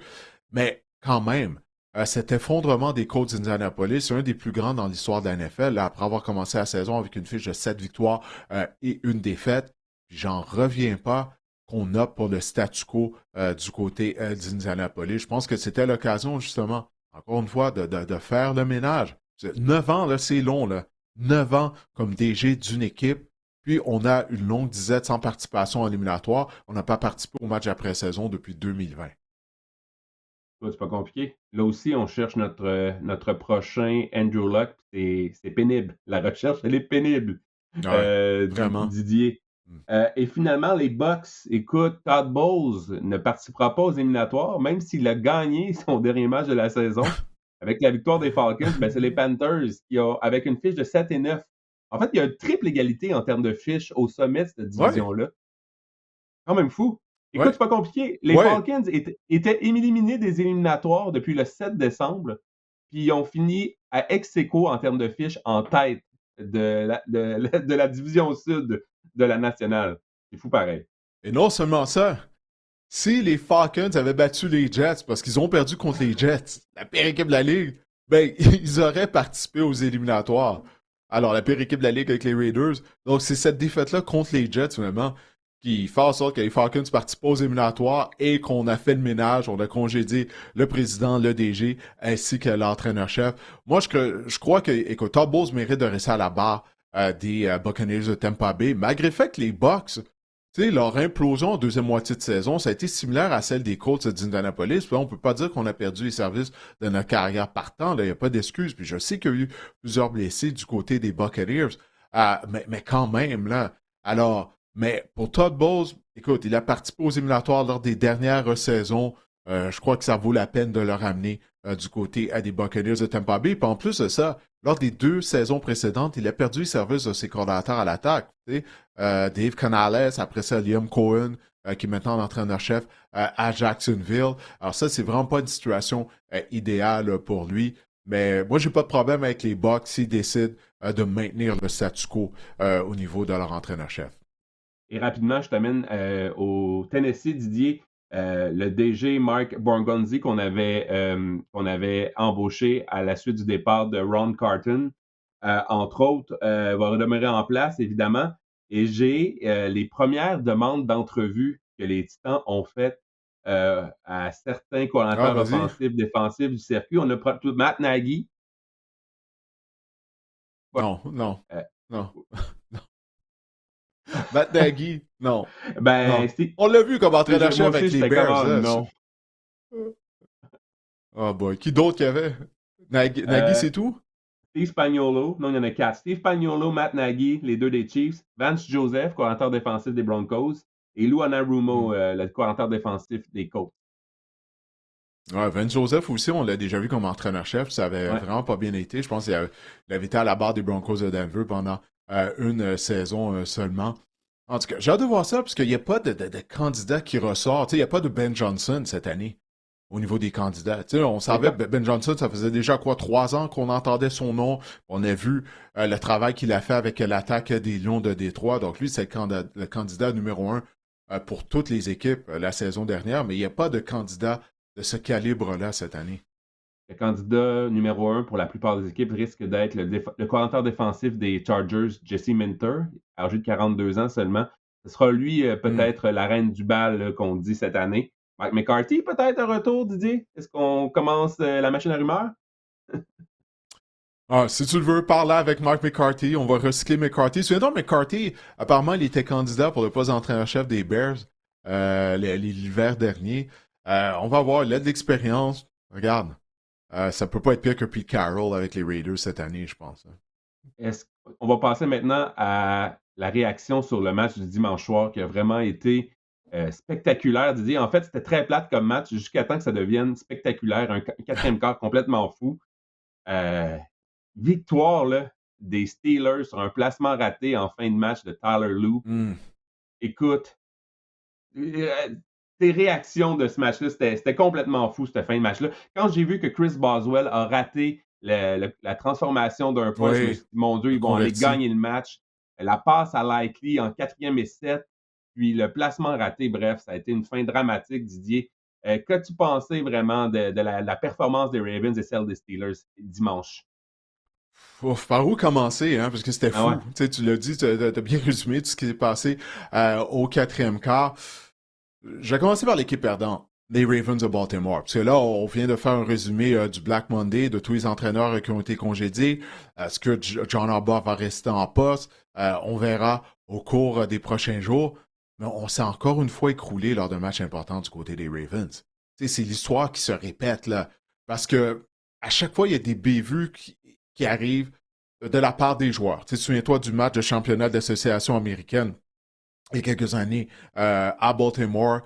Mais quand même, cet effondrement des Colts d'Indianapolis, c'est un des plus grands dans l'histoire de la NFL, là, après avoir commencé la saison avec une fiche de 7 victoires et une défaite. Puis j'en reviens pas qu'on opte pour le statu quo du côté d'Indianapolis. Je pense que c'était l'occasion, justement, encore une fois, de faire le ménage. 9 ans, là, c'est long, là. 9 ans comme DG d'une équipe. Puis, on a une longue disette sans participation en éliminatoire. On n'a pas participé au match après-saison depuis 2020. C'est pas compliqué. Là aussi, on cherche notre prochain Andrew Luck. C'est pénible. La recherche, elle est pénible. Ouais, vraiment. Didier. Et finalement, les Bucks, écoute, Todd Bowles ne participera pas aux éliminatoires, même s'il a gagné son dernier match de la saison. Avec la victoire des Falcons, ben, c'est les Panthers qui ont, avec une fiche de 7 et 9. En fait, il y a une triple égalité en termes de fiches au sommet de cette Ouais, division-là. Quand même fou. Écoute, ouais, c'est pas compliqué. Les ouais. Falcons étaient éliminés des éliminatoires depuis le 7 décembre, puis ils ont fini à ex-aequo en termes de fiches en tête de la division sud de la nationale. C'est fou pareil. Et non seulement ça, si les Falcons avaient battu les Jets, parce qu'ils ont perdu contre les Jets, la pire équipe de la Ligue, ben, ils auraient participé aux éliminatoires. Alors, la pire équipe de la Ligue avec les Raiders. Donc, c'est cette défaite-là contre les Jets, finalement, qui fait en sorte que les Falcons participent aux éliminatoires et qu'on a fait le ménage, on a congédié le président, le DG, ainsi que l'entraîneur-chef. Moi, je crois que, écoute, Todd Bowles mérite de rester à la barre des Buccaneers de Tampa Bay, malgré le fait que les Bucks, tu sais, leur implosion en deuxième moitié de saison, ça a été similaire à celle des Colts d'Indianapolis. Puis là, on peut pas dire qu'on a perdu les services de notre carrière partant. Il n'y a pas d'excuse. Puis je sais qu'il y a eu plusieurs blessés du côté des Buccaneers. Mais quand même, là. Alors, mais pour Todd Bowles, écoute, il a participé aux éliminatoires lors des dernières saisons. Je crois que ça vaut la peine de le ramener du côté des Buccaneers de Tampa Bay. Puis en plus de ça, lors des 2 saisons précédentes, il a perdu les services de ses coordinateurs à l'attaque. Dave Canales, après ça, Liam Cohen, qui est maintenant l'entraîneur-chef à Jacksonville. Alors ça, c'est vraiment pas une situation idéale pour lui. Mais moi, j'ai pas de problème avec les Bucks s'ils décident de maintenir le statu quo au niveau de leur entraîneur-chef. Et rapidement, je t'amène au Tennessee, Didier. Le DG Mark Borgonzi qu'on avait embauché à la suite du départ de Ron Carton, entre autres, va redemeurer en place, évidemment. Et j'ai les premières demandes d'entrevue que les Titans ont faites à certains Ah, coordinateurs vas-y. offensifs, défensifs du circuit. On a Matt Nagy. Ouais, Non, non, euh, non. Matt Nagy, non, ben, non. On l'a vu comme moi entraîneur-chef aussi, avec les j'étais comme, Bears. oh Là. non. Oh boy. Qui d'autre qu'il y avait? Nagy, Euh, c'est tout? Steve Spagnuolo, non, il y en a 4. Steve Spagnuolo, Matt Nagy, les deux des Chiefs. Vance Joseph, coordinateur défensif des Broncos. Et Lou Hmm. Anarumo, le coordinateur défensif des Colts. Ouais, Vance Joseph aussi, on l'a déjà vu comme entraîneur-chef. Ça avait Ouais. vraiment pas bien été. Je pense qu'il avait été à la barre des Broncos de Denver pendant une saison seulement. En tout cas, j'ai hâte de voir ça parce qu'il n'y a pas de candidat qui ressort. Tu sais, il n'y a pas de Ben Johnson cette année au niveau des candidats. Tu sais, on Mais savait, Ben Johnson, ça faisait déjà quoi, 3 ans qu'on entendait son nom. On a vu le travail qu'il a fait avec l'attaque des Lions de Détroit. Donc lui, c'est le candidat numéro 1 pour toutes les équipes la saison dernière, mais il n'y a pas de candidat de ce calibre-là cette année. le candidat numéro 1 pour la plupart des équipes risque d'être le coordinateur défensif des Chargers, Jesse Minter, âgé de 42 ans seulement. Ce sera lui Hmm. peut-être la reine du bal qu'on dit cette année. Mike McCarthy, peut-être un retour, Didier? Est-ce qu'on commence la machine à rumeurs? Ah, si tu le veux, parler avec Mark McCarthy, on va recycler McCarthy. Souviens-toi, McCarthy, apparemment, il était candidat pour le poste d'entraîneur-chef des Bears l'hiver dernier. On va voir, il a de l'expérience. Regarde, ça peut pas être pire que Pete Carroll avec les Raiders cette année, je pense. Hein. On va passer maintenant à la réaction sur le match du dimanche soir qui a vraiment été spectaculaire, Didier. En fait, c'était très plate comme match jusqu'à temps que ça devienne spectaculaire, un quatrième quart complètement fou. Euh, Victoire là, des Steelers sur un placement raté en fin de match de Tyler Lue. Hmm. Écoute, tes réactions de ce match-là, c'était complètement fou, cette fin de match-là. Quand j'ai vu que Chris Boswell a raté la transformation d'un point, je me Oui, suis dit, mon Dieu, le ils vont aller converti. gagner le match. La passe à Likely en 4e et 7, puis le placement raté, bref, ça a été une fin dramatique, Didier. Qu'as-tu pensé vraiment de la performance des Ravens et celle des Steelers dimanche? Ouf, par où commencer, hein? Parce que c'était Ah ouais. fou. Tu sais, tu l'as dit, tu as bien résumé tout ce qui s'est passé au quatrième quart. Je vais commencer par l'équipe perdante, les Ravens de Baltimore. Parce que là, on vient de faire un résumé du Black Monday, de tous les entraîneurs qui ont été congédiés. Est-ce que John Harbaugh va rester en poste? On verra au cours des prochains jours. Mais on s'est encore une fois écroulé lors d'un match important du côté des Ravens. Tu sais, c'est l'histoire qui se répète, là. Parce que à chaque fois, il y a des bévues qui arrivent de la part des joueurs. Tu sais, souviens-toi du match de championnat de l'association américaine il y a quelques années à Baltimore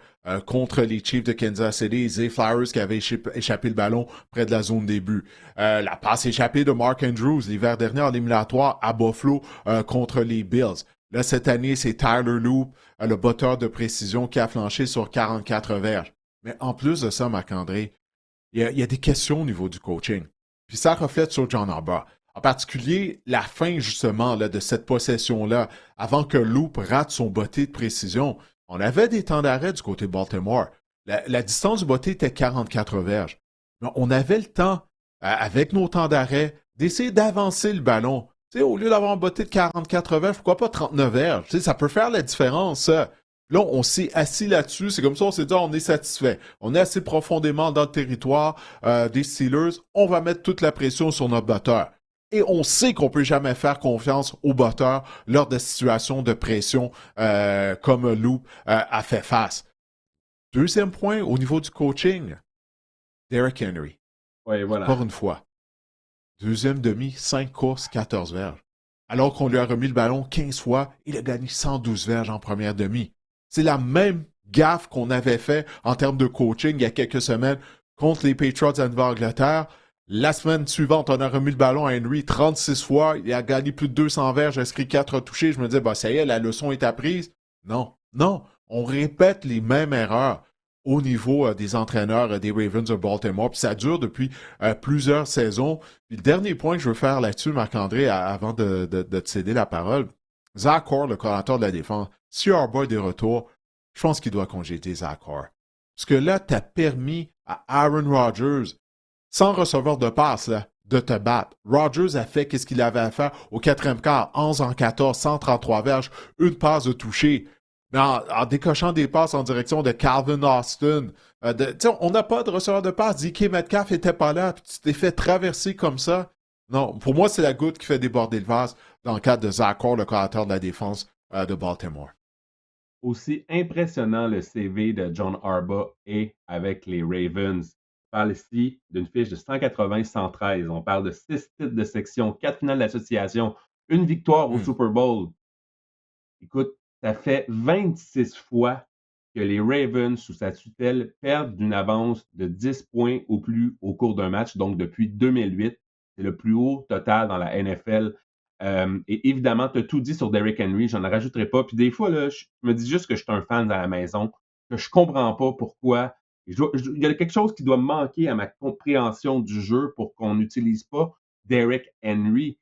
contre les Chiefs de Kansas City, Zay Flowers qui avait échappé le ballon près de la zone des buts. La passe échappée de Mark Andrews l'hiver dernier en éliminatoire à Buffalo contre les Bills. Là, cette année, c'est Tyler Loop, le botteur de précision qui a flanché sur 44 verges. Mais en plus de ça, Marc-André, il y a des questions au niveau du coaching. Puis ça reflète sur John Harbaugh. En particulier, la fin, justement, là, de cette possession-là, avant que Loop rate son botté de précision, on avait des temps d'arrêt du côté de Baltimore. La distance du botté était 44 verges. Mais on avait le temps, avec nos temps d'arrêt, d'essayer d'avancer le ballon. Tu sais, au lieu d'avoir un botté de 44 verges, pourquoi pas 39 verges? Tu sais, ça peut faire la différence, ça. Là, on s'est assis là-dessus. C'est comme ça, on s'est dit, on est satisfait. On est assez profondément dans le territoire des Steelers. On va mettre toute la pression sur notre batteur. Et on sait qu'on peut jamais faire confiance au batteur lors de situations de pression comme Loop a fait face. Deuxième point, au niveau du coaching, Derrick Henry. Oui, Encore voilà. une fois, deuxième demi, 5 courses, 14 verges. Alors qu'on lui a remis le ballon 15 fois, il a gagné 112 verges en première demi. C'est la même gaffe qu'on avait fait en termes de coaching il y a quelques semaines contre les Patriots de Nouvelle-Angleterre. La semaine suivante, on a remis le ballon à Henry 36 fois. Il a gagné plus de 200 verges, inscrit 4 touchés. Je me disais, bah, ça y est, la leçon est apprise. Non, non. On répète les mêmes erreurs au niveau des entraîneurs des Ravens de Baltimore. Puis ça dure depuis plusieurs saisons. Puis le dernier point que je veux faire là-dessus, Marc-André, avant de te céder la parole, Zach Orr, le coordinateur de la défense, si Harbaugh est de retour, je pense qu'il doit congédier Zach Orr. Parce que là, tu as permis à Aaron Rodgers, sans receveur de passe, là, de te battre. Rodgers a fait ce qu'il avait à faire au quatrième quart, 11 en 14, 133 verges, une passe de toucher. Mais en décochant des passes en direction de Calvin Austin, on n'a pas de receveur de passe. DK Metcalf n'était pas là, puis tu t'es fait traverser comme ça. Non, pour moi, c'est la goutte qui fait déborder le vase dans le cadre de Zach Orr, le créateur de la défense de Baltimore. Aussi impressionnant le CV de John Harbaugh est avec les Ravens. On parle ici d'une fiche de 180-113. On parle de 6 titres de section, 4 finales d'association, une victoire au Hmm. Super Bowl. Écoute, ça fait 26 fois que les Ravens, sous sa tutelle, perdent d'une avance de 10 points au plus au cours d'un match, donc depuis 2008. C'est le plus haut total dans la NFL. Et évidemment, tu as tout dit sur Derrick Henry, j'en rajouterai pas. Puis des fois, là, je me dis juste que je suis un fan à la maison, que je comprends pas pourquoi. Il y a quelque chose qui doit manquer à ma compréhension du jeu pour qu'on n'utilise pas Derrick Henry.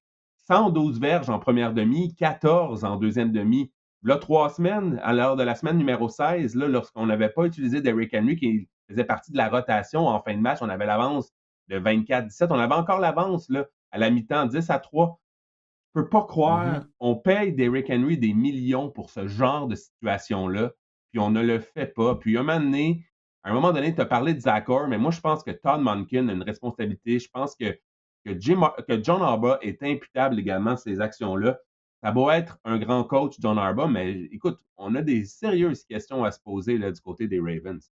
112 verges en première demi, 14 en deuxième demi. Là, 3 semaines, à l'heure de la semaine numéro 16, là, lorsqu'on n'avait pas utilisé Derrick Henry, qui faisait partie de la rotation en fin de match, on avait l'avance de 24-17. On avait encore l'avance là, à la mi-temps, 10-3. Je ne peux pas croire, Mhm. on paye Derrick Henry des millions pour ce genre de situation-là, puis on ne le fait pas. Puis à un moment donné, tu as parlé de Zach Orr, mais moi, je pense que Todd Monken a une responsabilité. Je pense que John Harbaugh est imputable également de ces actions-là. Ça doit être un grand coach, John Harbaugh, mais écoute, on a des sérieuses questions à se poser là, du côté des Ravens.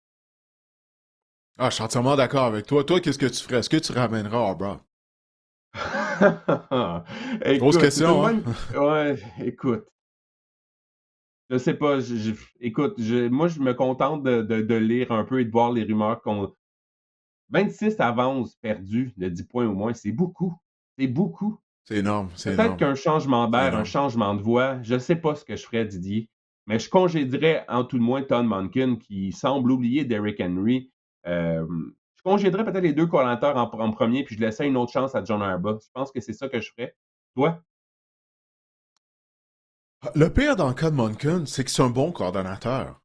Ah, je suis entièrement d'accord avec toi. Toi, qu'est-ce que tu ferais? Est-ce que tu ramèneras Harbaugh? Grosse Écoute, c'est une question, hein? bonne. Ouais, écoute. Je sais pas. Écoute, moi, je me contente de lire un peu et de voir les rumeurs qu'on. 26 avances perdues de 10 points au moins, c'est beaucoup. C'est beaucoup. C'est énorme, c'est Peut-être énorme, qu'un changement c'est d'air, un énorme. changement de voix, je ne sais pas ce que je ferais, Didier, mais je congédierais en tout de moins Todd Monken qui semble oublier Derrick Henry. Je congédierais peut-être les deux coordinateurs en premier, puis je laisserais une autre chance à John Harbaugh. Je pense que c'est ça que je ferais. Toi? Le pire dans le cas de Monken, c'est que c'est un bon coordonnateur.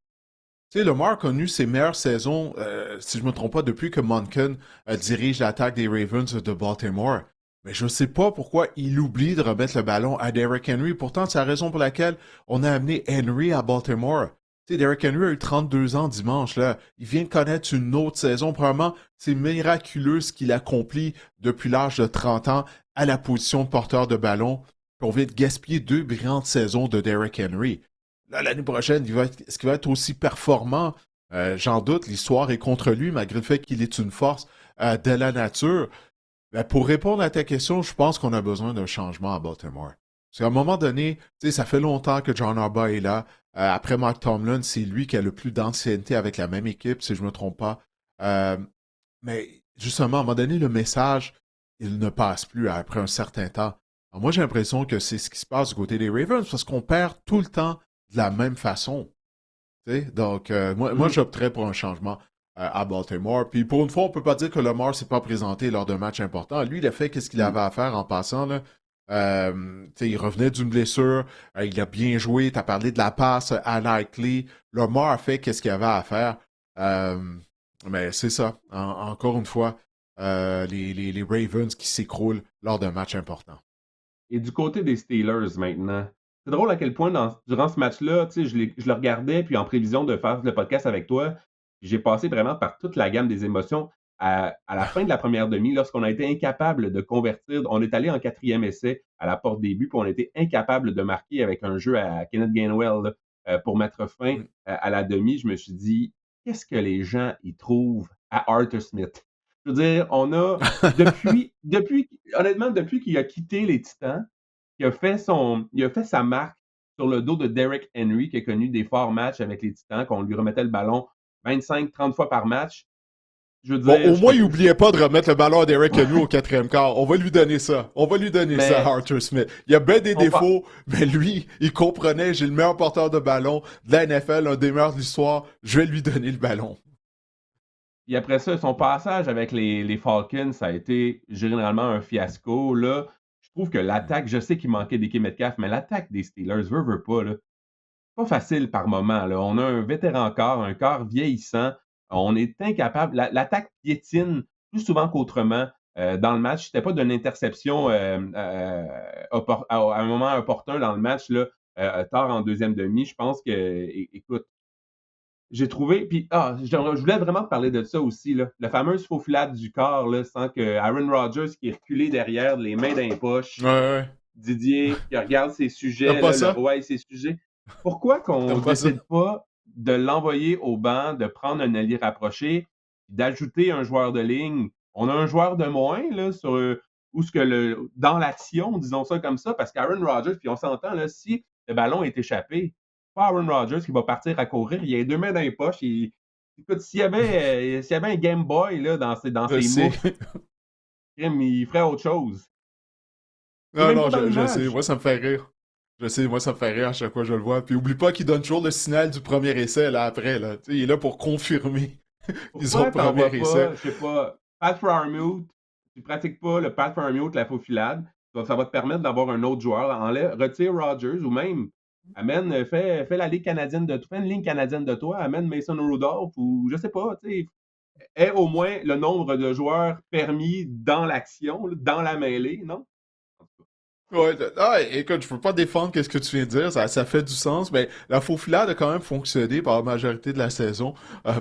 Tu sais, Lamar a connu ses meilleures saisons, si je me trompe pas, depuis que Monken dirige l'attaque des Ravens de Baltimore. Mais je ne sais pas pourquoi il oublie de remettre le ballon à Derrick Henry. Pourtant, c'est la raison pour laquelle on a amené Henry à Baltimore. Tu sais, Derrick Henry a eu 32 ans dimanche, là. Il vient de connaître une autre saison. Probablement, c'est miraculeux ce qu'il accomplit depuis l'âge de 30 ans à la position de porteur de ballon. Puis on vient de gaspiller 2 brillantes saisons de Derrick Henry. Là, l'année prochaine, est-ce qu'il va être aussi performant? J'en doute, l'histoire est contre lui, malgré le fait qu'il est une force de la nature. Ben, pour répondre à ta question, je pense qu'on a besoin d'un changement à Baltimore. Parce qu'à un moment donné, tu sais, ça fait longtemps que John Harbaugh est là. Après Mark Tomlin, c'est lui qui a le plus d'ancienneté avec la même équipe, si je ne me trompe pas. Mais justement, à un moment donné, le message, il ne passe plus après un certain temps. Alors moi, j'ai l'impression que c'est ce qui se passe du côté des Ravens, parce qu'on perd tout le temps de la même façon. Tu sais? Donc, moi, j'opterais pour un changement à Baltimore. Puis pour une fois, on ne peut pas dire que Lamar ne s'est pas présenté lors d'un match important. Lui, il a fait ce qu'il avait à faire en passant. Là. Il revenait d'une blessure. Il a bien joué. Tu as parlé de la passe à Likely. Lamar a fait ce qu'il avait à faire. Mais c'est ça. Encore une fois, les Ravens qui s'écroulent lors d'un match important. Et du côté des Steelers maintenant, c'est drôle à quel point durant ce match-là, je le regardais, puis en prévision de faire le podcast avec toi, j'ai passé vraiment par toute la gamme des émotions. À la fin de la première demi, lorsqu'on a été incapable de convertir, on est allé en 4e essai à la porte des buts, puis on a été incapable de marquer avec un jeu à Kenneth Gainwell pour mettre fin à la demi. Je me suis dit, qu'est-ce que les gens y trouvent à Arthur Smith? Je veux dire, on a, honnêtement, depuis qu'il a quitté les Titans, il a fait sa marque sur le dos de Derrick Henry, qui a connu des forts matchs avec les Titans, qu'on lui remettait le ballon 25-30 fois par match. Je veux dire, au moins, il n'oubliait pas de remettre le ballon à Derrick Henry au 4e quart. On va lui donner ça. On va lui donner ça à Arthur Smith. Il y a bien des défauts, mais lui, il comprenait, j'ai le meilleur porteur de ballon de la NFL, un des meilleurs de l'histoire, je vais lui donner le ballon. Et après ça, son passage avec les Falcons, ça a été généralement un fiasco. Là, je trouve que l'attaque, je sais qu'il manquait d'DK Metcalf, mais l'attaque des Steelers, veut pas, là. Pas facile par moment. Là. On a un vétéran corps, un corps vieillissant. On est incapable. L'attaque piétine plus souvent qu'autrement dans le match. C'était pas d'une interception à un moment opportun dans le match, là, tard en deuxième demi. Je pense que, écoute, j'ai trouvé. Puis, je voulais vraiment parler de ça aussi. Là, la fameuse faufilade du corps, là, sans que Aaron Rodgers qui est reculé derrière, les mains dans les poches. Ouais. Didier qui regarde ses sujets. Ses sujets. Pourquoi qu'on ne décide pas de l'envoyer au banc, de prendre un allié rapproché, d'ajouter un joueur de ligne? On a un joueur de moins là, dans l'action, disons ça comme ça, parce qu'Aaron Rodgers, puis on s'entend, là, si le ballon est échappé, pas Aaron Rodgers qui va partir à courir, il a les 2 mains dans les poches. Écoute, s'il y avait un Game Boy là, dans ses moufles, il ferait autre chose. Non, je sais, moi ça me fait rire. Je sais, moi, ça me fait rire à chaque fois que je le vois. Puis oublie pas qu'il donne toujours le signal du premier essai, là, après, là. T'sais, il est là pour confirmer qu'ils ont le premier essai. Je sais pas, Pat Freiermuth, tu pratiques pas le Pat Freiermuth, la faufilade, ça va te permettre d'avoir un autre joueur. Retire Rodgers ou même fais la Ligue canadienne fais une ligne canadienne de toi, amène Mason Rudolph ou je sais pas, tu sais, aie au moins le nombre de joueurs permis dans l'action, dans la mêlée, non? Ouais, écoute, je peux pas défendre ce que tu viens de dire, ça fait du sens, mais la faufilade a quand même fonctionné par la majorité de la saison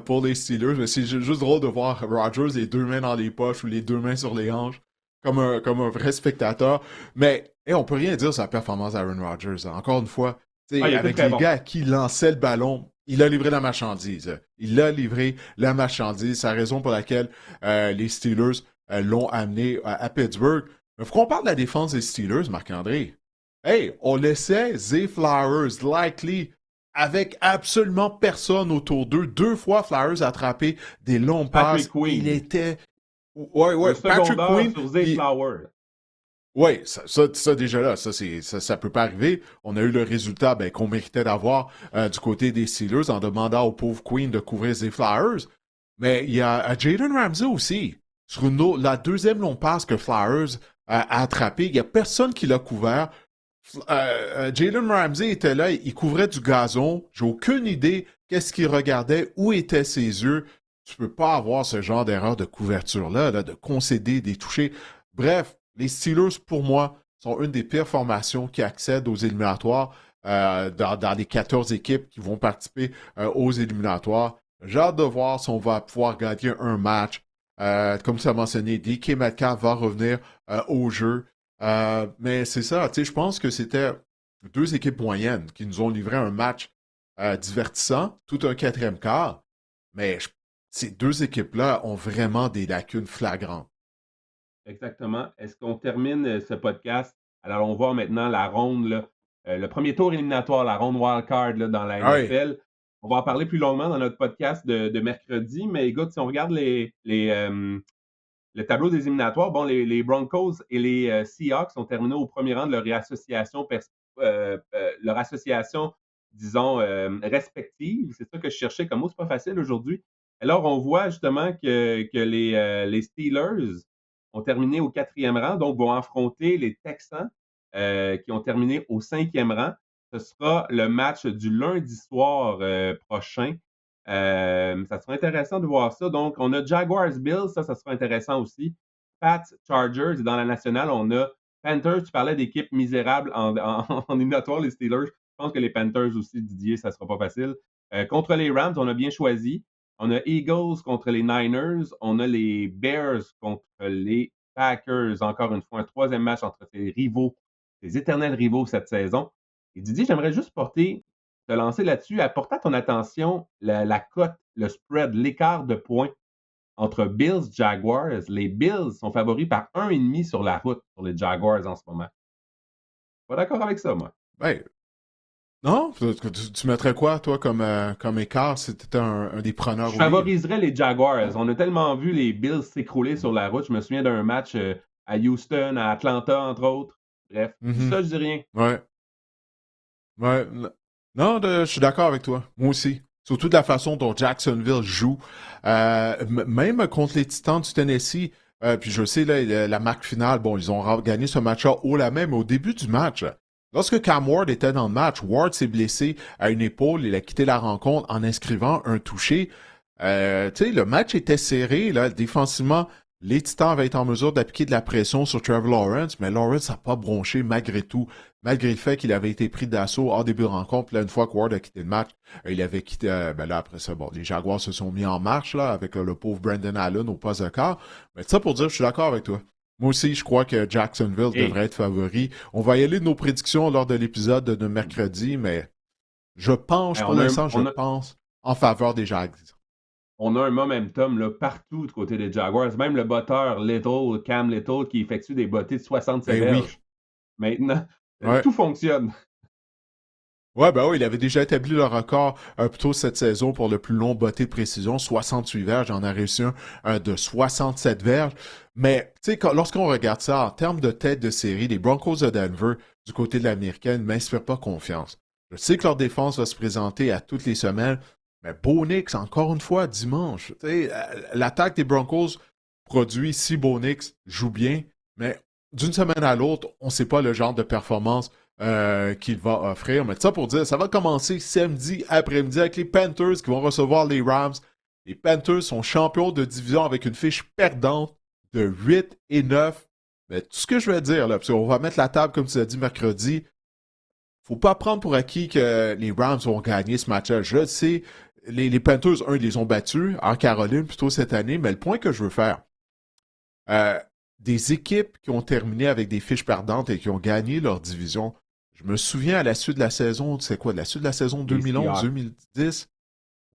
pour les Steelers, mais c'est juste drôle de voir Rodgers les 2 mains dans les poches ou les 2 mains sur les hanches, comme un vrai spectateur, mais on peut rien dire sur la performance d'Aaron Rodgers, encore une fois, avec les gars à qui il lançait le ballon, il a livré la marchandise. Il a livré la marchandise, c'est la raison pour laquelle les Steelers l'ont amené à Pittsburgh. Mais faut qu'on parle de la défense des Steelers, Marc-André. Hey, on laissait Zay Flowers, Likely, avec absolument personne autour d'eux. 2 fois, Flowers a attrapé des longues passes. Patrick Queen. Il était... Ouais, Patrick Queen. Sur Zay Flowers. Oui, ça déjà là, ça peut pas arriver. On a eu le résultat qu'on méritait d'avoir du côté des Steelers en demandant au pauvre Queen de couvrir Zay Flowers. Mais il y a Jalen Ramsey aussi. Sur la deuxième longue passe que Flowers a attrapé, il n'y a personne qui l'a couvert. Jalen Ramsey était là, il couvrait du gazon. J'ai aucune idée qu'est-ce qu'il regardait, où étaient ses yeux. Tu peux pas avoir ce genre d'erreur de couverture-là, là, de concéder des touchés. Bref, les Steelers, pour moi, sont une des pires formations qui accèdent aux éliminatoires dans les 14 équipes qui vont participer aux éliminatoires. J'ai hâte de voir si on va pouvoir gagner un match. Comme tu as mentionné, DK Metcalf va revenir au jeu. Mais c'est ça, tu sais, je pense que c'était deux équipes moyennes qui nous ont livré un match divertissant, tout un quatrième quart. Mais ces deux équipes-là ont vraiment des lacunes flagrantes. Exactement. Est-ce qu'on termine ce podcast? Alors, on voit maintenant la ronde, là, le premier tour éliminatoire, la ronde wildcard là, dans la Ah oui. NFL. On va en parler plus longuement dans notre podcast de mercredi, mais écoute, si on regarde le tableau des éliminatoires, bon, les Broncos et les Seahawks ont terminé au premier rang de leur association, disons, respective. C'est ça que je cherchais comme mot, c'est pas facile aujourd'hui. Alors, on voit justement que les Steelers ont terminé au quatrième rang, donc vont affronter les Texans qui ont terminé au cinquième rang. Ce sera le match du lundi soir prochain. Ça sera intéressant de voir ça. Donc, on a Jaguars-Bills, ça sera intéressant aussi. Pats, Chargers, et dans la nationale, on a Panthers. Tu parlais d'équipes misérables en éliminatoire, les Steelers. Je pense que les Panthers aussi, Didier, ça sera pas facile. Contre les Rams, on a bien choisi. On a Eagles contre les Niners. On a les Bears contre les Packers. Encore une fois, un troisième match entre ces rivaux, ces éternels rivaux cette saison. Et Didier, j'aimerais juste te lancer là-dessus, apporter à ton attention la cote, le spread, l'écart de points entre Bills Jaguars. Les Bills sont favoris par 1,5 sur la route pour les Jaguars en ce moment. Pas d'accord avec ça, moi. Ben, non? Tu mettrais quoi, toi, comme écart si tu étais un des preneurs Je au livre? favoriserais les Jaguars. On a tellement vu les Bills s'écrouler sur la route. Je me souviens d'un match à Houston, à Atlanta, entre autres. Bref, ça, je dis rien. Ouais. Ouais. Non, je suis d'accord avec toi. Moi aussi. Surtout de la façon dont Jacksonville joue. Même contre les Titans du Tennessee, puis je sais, là, la marque finale, bon, ils ont gagné ce match-là haut la main, mais au début du match, lorsque Cam Ward était dans le match, Ward s'est blessé à une épaule, il a quitté la rencontre en inscrivant un touché. Tu sais, le match était serré, là, défensivement. Les Titans avaient été en mesure d'appliquer de la pression sur Trevor Lawrence, mais Lawrence n'a pas bronché malgré tout, malgré le fait qu'il avait été pris d'assaut en début de rencontre. Puis là, une fois que Ward a quitté le match, il avait quitté. Ben là, après ça, bon, les Jaguars se sont mis en marche là, avec le pauvre Brandon Allen au poste de quart. Mais ça pour dire, je suis d'accord avec toi. Moi aussi, je crois que Jacksonville devrait être favori. On va y aller de nos prédictions lors de l'épisode de mercredi, mais je pense, pour l'instant, je pense en faveur des Jags. On a un momentum là, partout du côté des Jaguars. Même le botteur Cam Little, qui effectue des bottées de 67 verges. Oui. Maintenant, tout fonctionne. Ouais, ben oui, il avait déjà établi le record plus tôt cette saison pour le plus long botté de précision, 68 verges. J'en ai réussi un de 67 verges. Mais, tu sais, lorsqu'on regarde ça en termes de tête de série, les Broncos de Denver, du côté de l'américaine, ne m'inspirent pas confiance. Je sais que leur défense va se présenter à toutes les semaines, mais Bo Nix, encore une fois, dimanche. Tu sais, l'attaque des Broncos produit si Bo Nix joue bien, mais d'une semaine à l'autre, on ne sait pas le genre de performance qu'il va offrir. Mais ça pour dire, ça va commencer samedi après-midi avec les Panthers qui vont recevoir les Rams. Les Panthers sont champions de division avec une fiche perdante de 8-9. Mais tout ce que je vais dire, là, parce qu'on va mettre la table comme tu as dit mercredi, faut pas prendre pour acquis que les Rams vont gagner ce match-là. Je sais, les Panthers, ils les ont battus en Caroline plutôt cette année, mais le point que je veux faire, des équipes qui ont terminé avec des fiches perdantes et qui ont gagné leur division, je me souviens à la suite de la saison, c'est quoi, de la suite de la saison 2011-2010?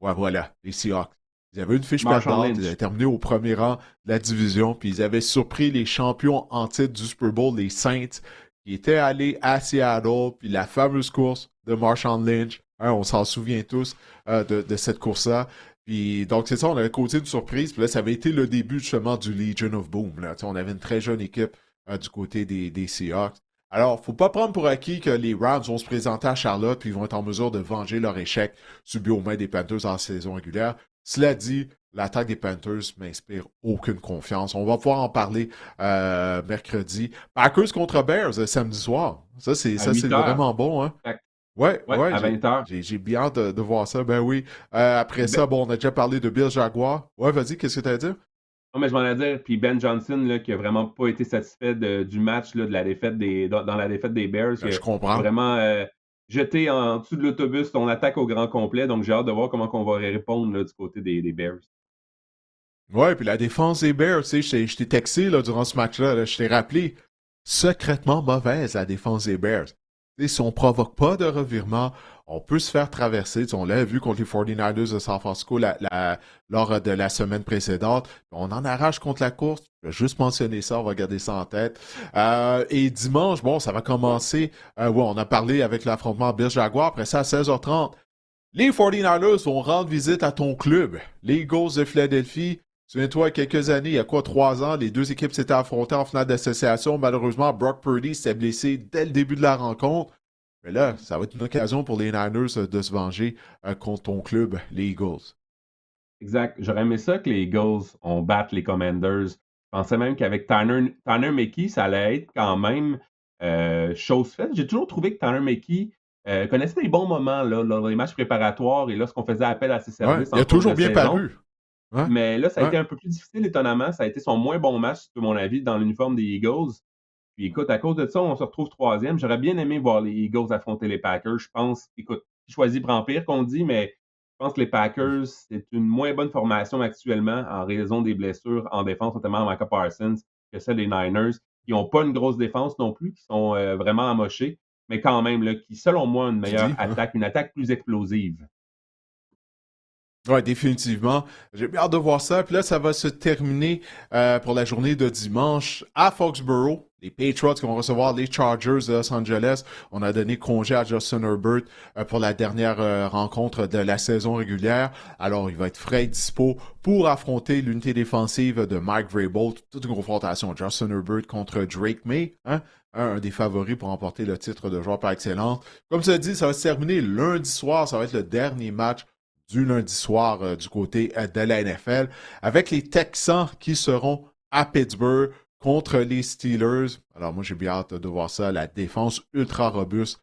Ouais, voilà, les Seahawks. Ils avaient une fiche perdante, ils avaient terminé au premier rang de la division, puis ils avaient surpris les champions en titre du Super Bowl, les Saints, qui étaient allés à Seattle, puis la fameuse course de Marshawn Lynch, on s'en souvient tous de cette course-là. Puis, donc, c'est ça, on avait causé une surprise. Puis là, ça avait été le début, justement, du Legion of Boom. Là. On avait une très jeune équipe du côté des Seahawks. Alors, faut pas prendre pour acquis que les Rams vont se présenter à Charlotte puis ils vont être en mesure de venger leur échec subi aux mains des Panthers en saison régulière. Cela dit, l'attaque des Panthers m'inspire aucune confiance. On va pouvoir en parler mercredi. Packers contre Bears samedi soir. Ça, c'est vraiment bon. Hein? Ouais, Ouais, ouais, à 20h. j'ai bien hâte de voir ça. Ben oui. Après ça, bon, on a déjà parlé de Bill Jaguar. Ouais, vas-y, qu'est-ce que tu as à dire? Non, mais je m'en allais dire, puis Ben Johnson, là, qui a vraiment pas été satisfait du match, là, de la défaite dans la défaite des Bears, Je qui a comprends. vraiment jeté en dessous de l'autobus son attaque au grand complet. Donc, j'ai hâte de voir comment on va répondre là, du côté des Bears. Ouais, puis la défense des Bears, tu sais, je t'ai texté là, durant ce match-là, là, je t'ai rappelé, secrètement mauvaise la défense des Bears. Tu sais, si on provoque pas de revirement, on peut se faire traverser. Tu sais, on l'a vu contre les 49ers de San Francisco lors de la semaine précédente. On en arrache contre la course. Je vais juste mentionner ça, on va garder ça en tête. Et dimanche, bon, ça va commencer. Ouais, on a parlé avec l'affrontement Bills-Jaguars. Après ça, à 16h30, les 49ers vont rendre visite à ton club, les Eagles de Philadelphie. Souviens-toi, il y a quelques années, il y a quoi, 3 ans, les deux équipes s'étaient affrontées en finale d'association. Malheureusement, Brock Purdy s'est blessé dès le début de la rencontre. Mais là, ça va être une occasion pour les Niners de se venger contre ton club, les Eagles. Exact. J'aurais aimé ça que les Eagles, on batte les Commanders. Je pensais même qu'avec Tanner McKee, ça allait être quand même chose faite. J'ai toujours trouvé que Tanner McKee connaissait les bons moments là, lors des matchs préparatoires et lorsqu'on faisait appel à ses Ouais, services il en a cours toujours de bien saison. paru. Ouais, Mais là, ça a ouais. été un peu plus difficile, étonnamment. Ça a été son moins bon match, à mon avis, dans l'uniforme des Eagles. Puis écoute, à cause de ça, on se retrouve troisième. J'aurais bien aimé voir les Eagles affronter les Packers. Je pense, écoute, qui choisit prend pire qu'on dit, mais je pense que les Packers, c'est une moins bonne formation actuellement en raison des blessures en défense, notamment Micah Parsons, que celle des Niners, qui n'ont pas une grosse défense non plus, qui sont vraiment amochés, mais quand même, là, qui, selon moi, ont une Tu meilleure dis, hein? attaque, une attaque plus explosive. Ouais, définitivement. J'ai bien hâte de voir ça. Puis là, ça va se terminer pour la journée de dimanche à Foxborough. Les Patriots qui vont recevoir les Chargers de Los Angeles. On a donné congé à Justin Herbert pour la dernière rencontre de la saison régulière. Alors, il va être frais et dispo pour affronter l'unité défensive de Mike Vrabel. Toute une confrontation. Justin Herbert contre Drake May, hein? Un des favoris pour remporter le titre de joueur par excellence. Comme ça dit, ça va se terminer lundi soir. Ça va être le dernier match du lundi soir du côté de la NFL, avec les Texans qui seront à Pittsburgh contre les Steelers. Alors moi, j'ai bien hâte de voir ça, la défense ultra robuste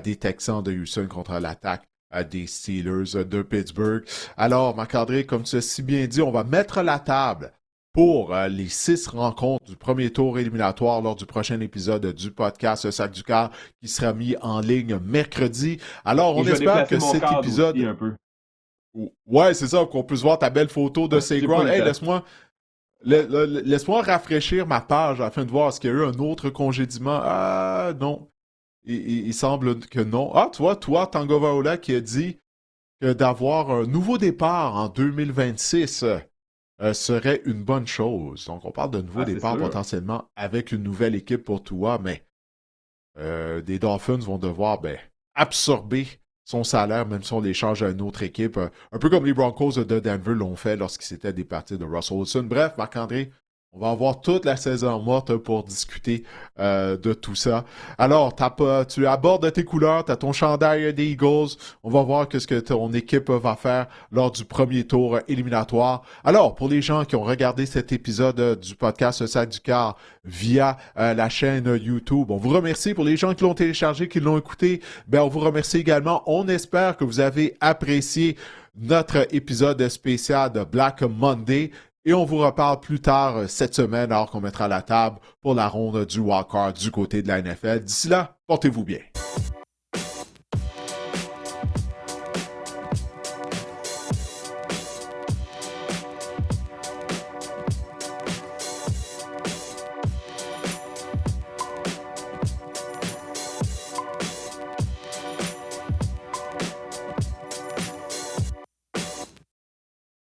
des Texans de Houston contre l'attaque des Steelers de Pittsburgh. Alors, Marc-André, comme tu as si bien dit, on va mettre la table pour les 6 rencontres du premier tour éliminatoire lors du prochain épisode du podcast Sac du Cœur qui sera mis en ligne mercredi. Alors, on espère que cet épisode... Aussi un peu. Ouais, c'est ça, qu'on puisse voir ta belle photo de Saquon. Hey, laisse-moi rafraîchir ma page afin de voir est-ce qu'il y a eu un autre congédiement. Ah, non. Il semble que non. Ah, toi, Tango Vaola qui a dit que d'avoir un nouveau départ en 2026 serait une bonne chose. Donc, on parle de nouveau départ potentiellement avec une nouvelle équipe pour toi, mais des Dolphins vont devoir absorber son salaire, même si on l'échange à une autre équipe. Un peu comme les Broncos de Denver l'ont fait lorsqu'ils s'étaient départis de Russell Wilson. Bref, Marc-André, on va avoir toute la saison morte pour discuter de tout ça. Alors, tu abordes tes couleurs, tu as ton chandail des Eagles. On va voir ce que ton équipe va faire lors du premier tour éliminatoire. Alors, pour les gens qui ont regardé cet épisode du podcast Sac du Cœur via la chaîne YouTube, on vous remercie. Pour les gens qui l'ont téléchargé, qui l'ont écouté, on vous remercie également. On espère que vous avez apprécié notre épisode spécial de Black Monday. Et on vous reparle plus tard cette semaine alors qu'on mettra la table pour la ronde du wildcard du côté de la NFL. D'ici là, portez-vous bien.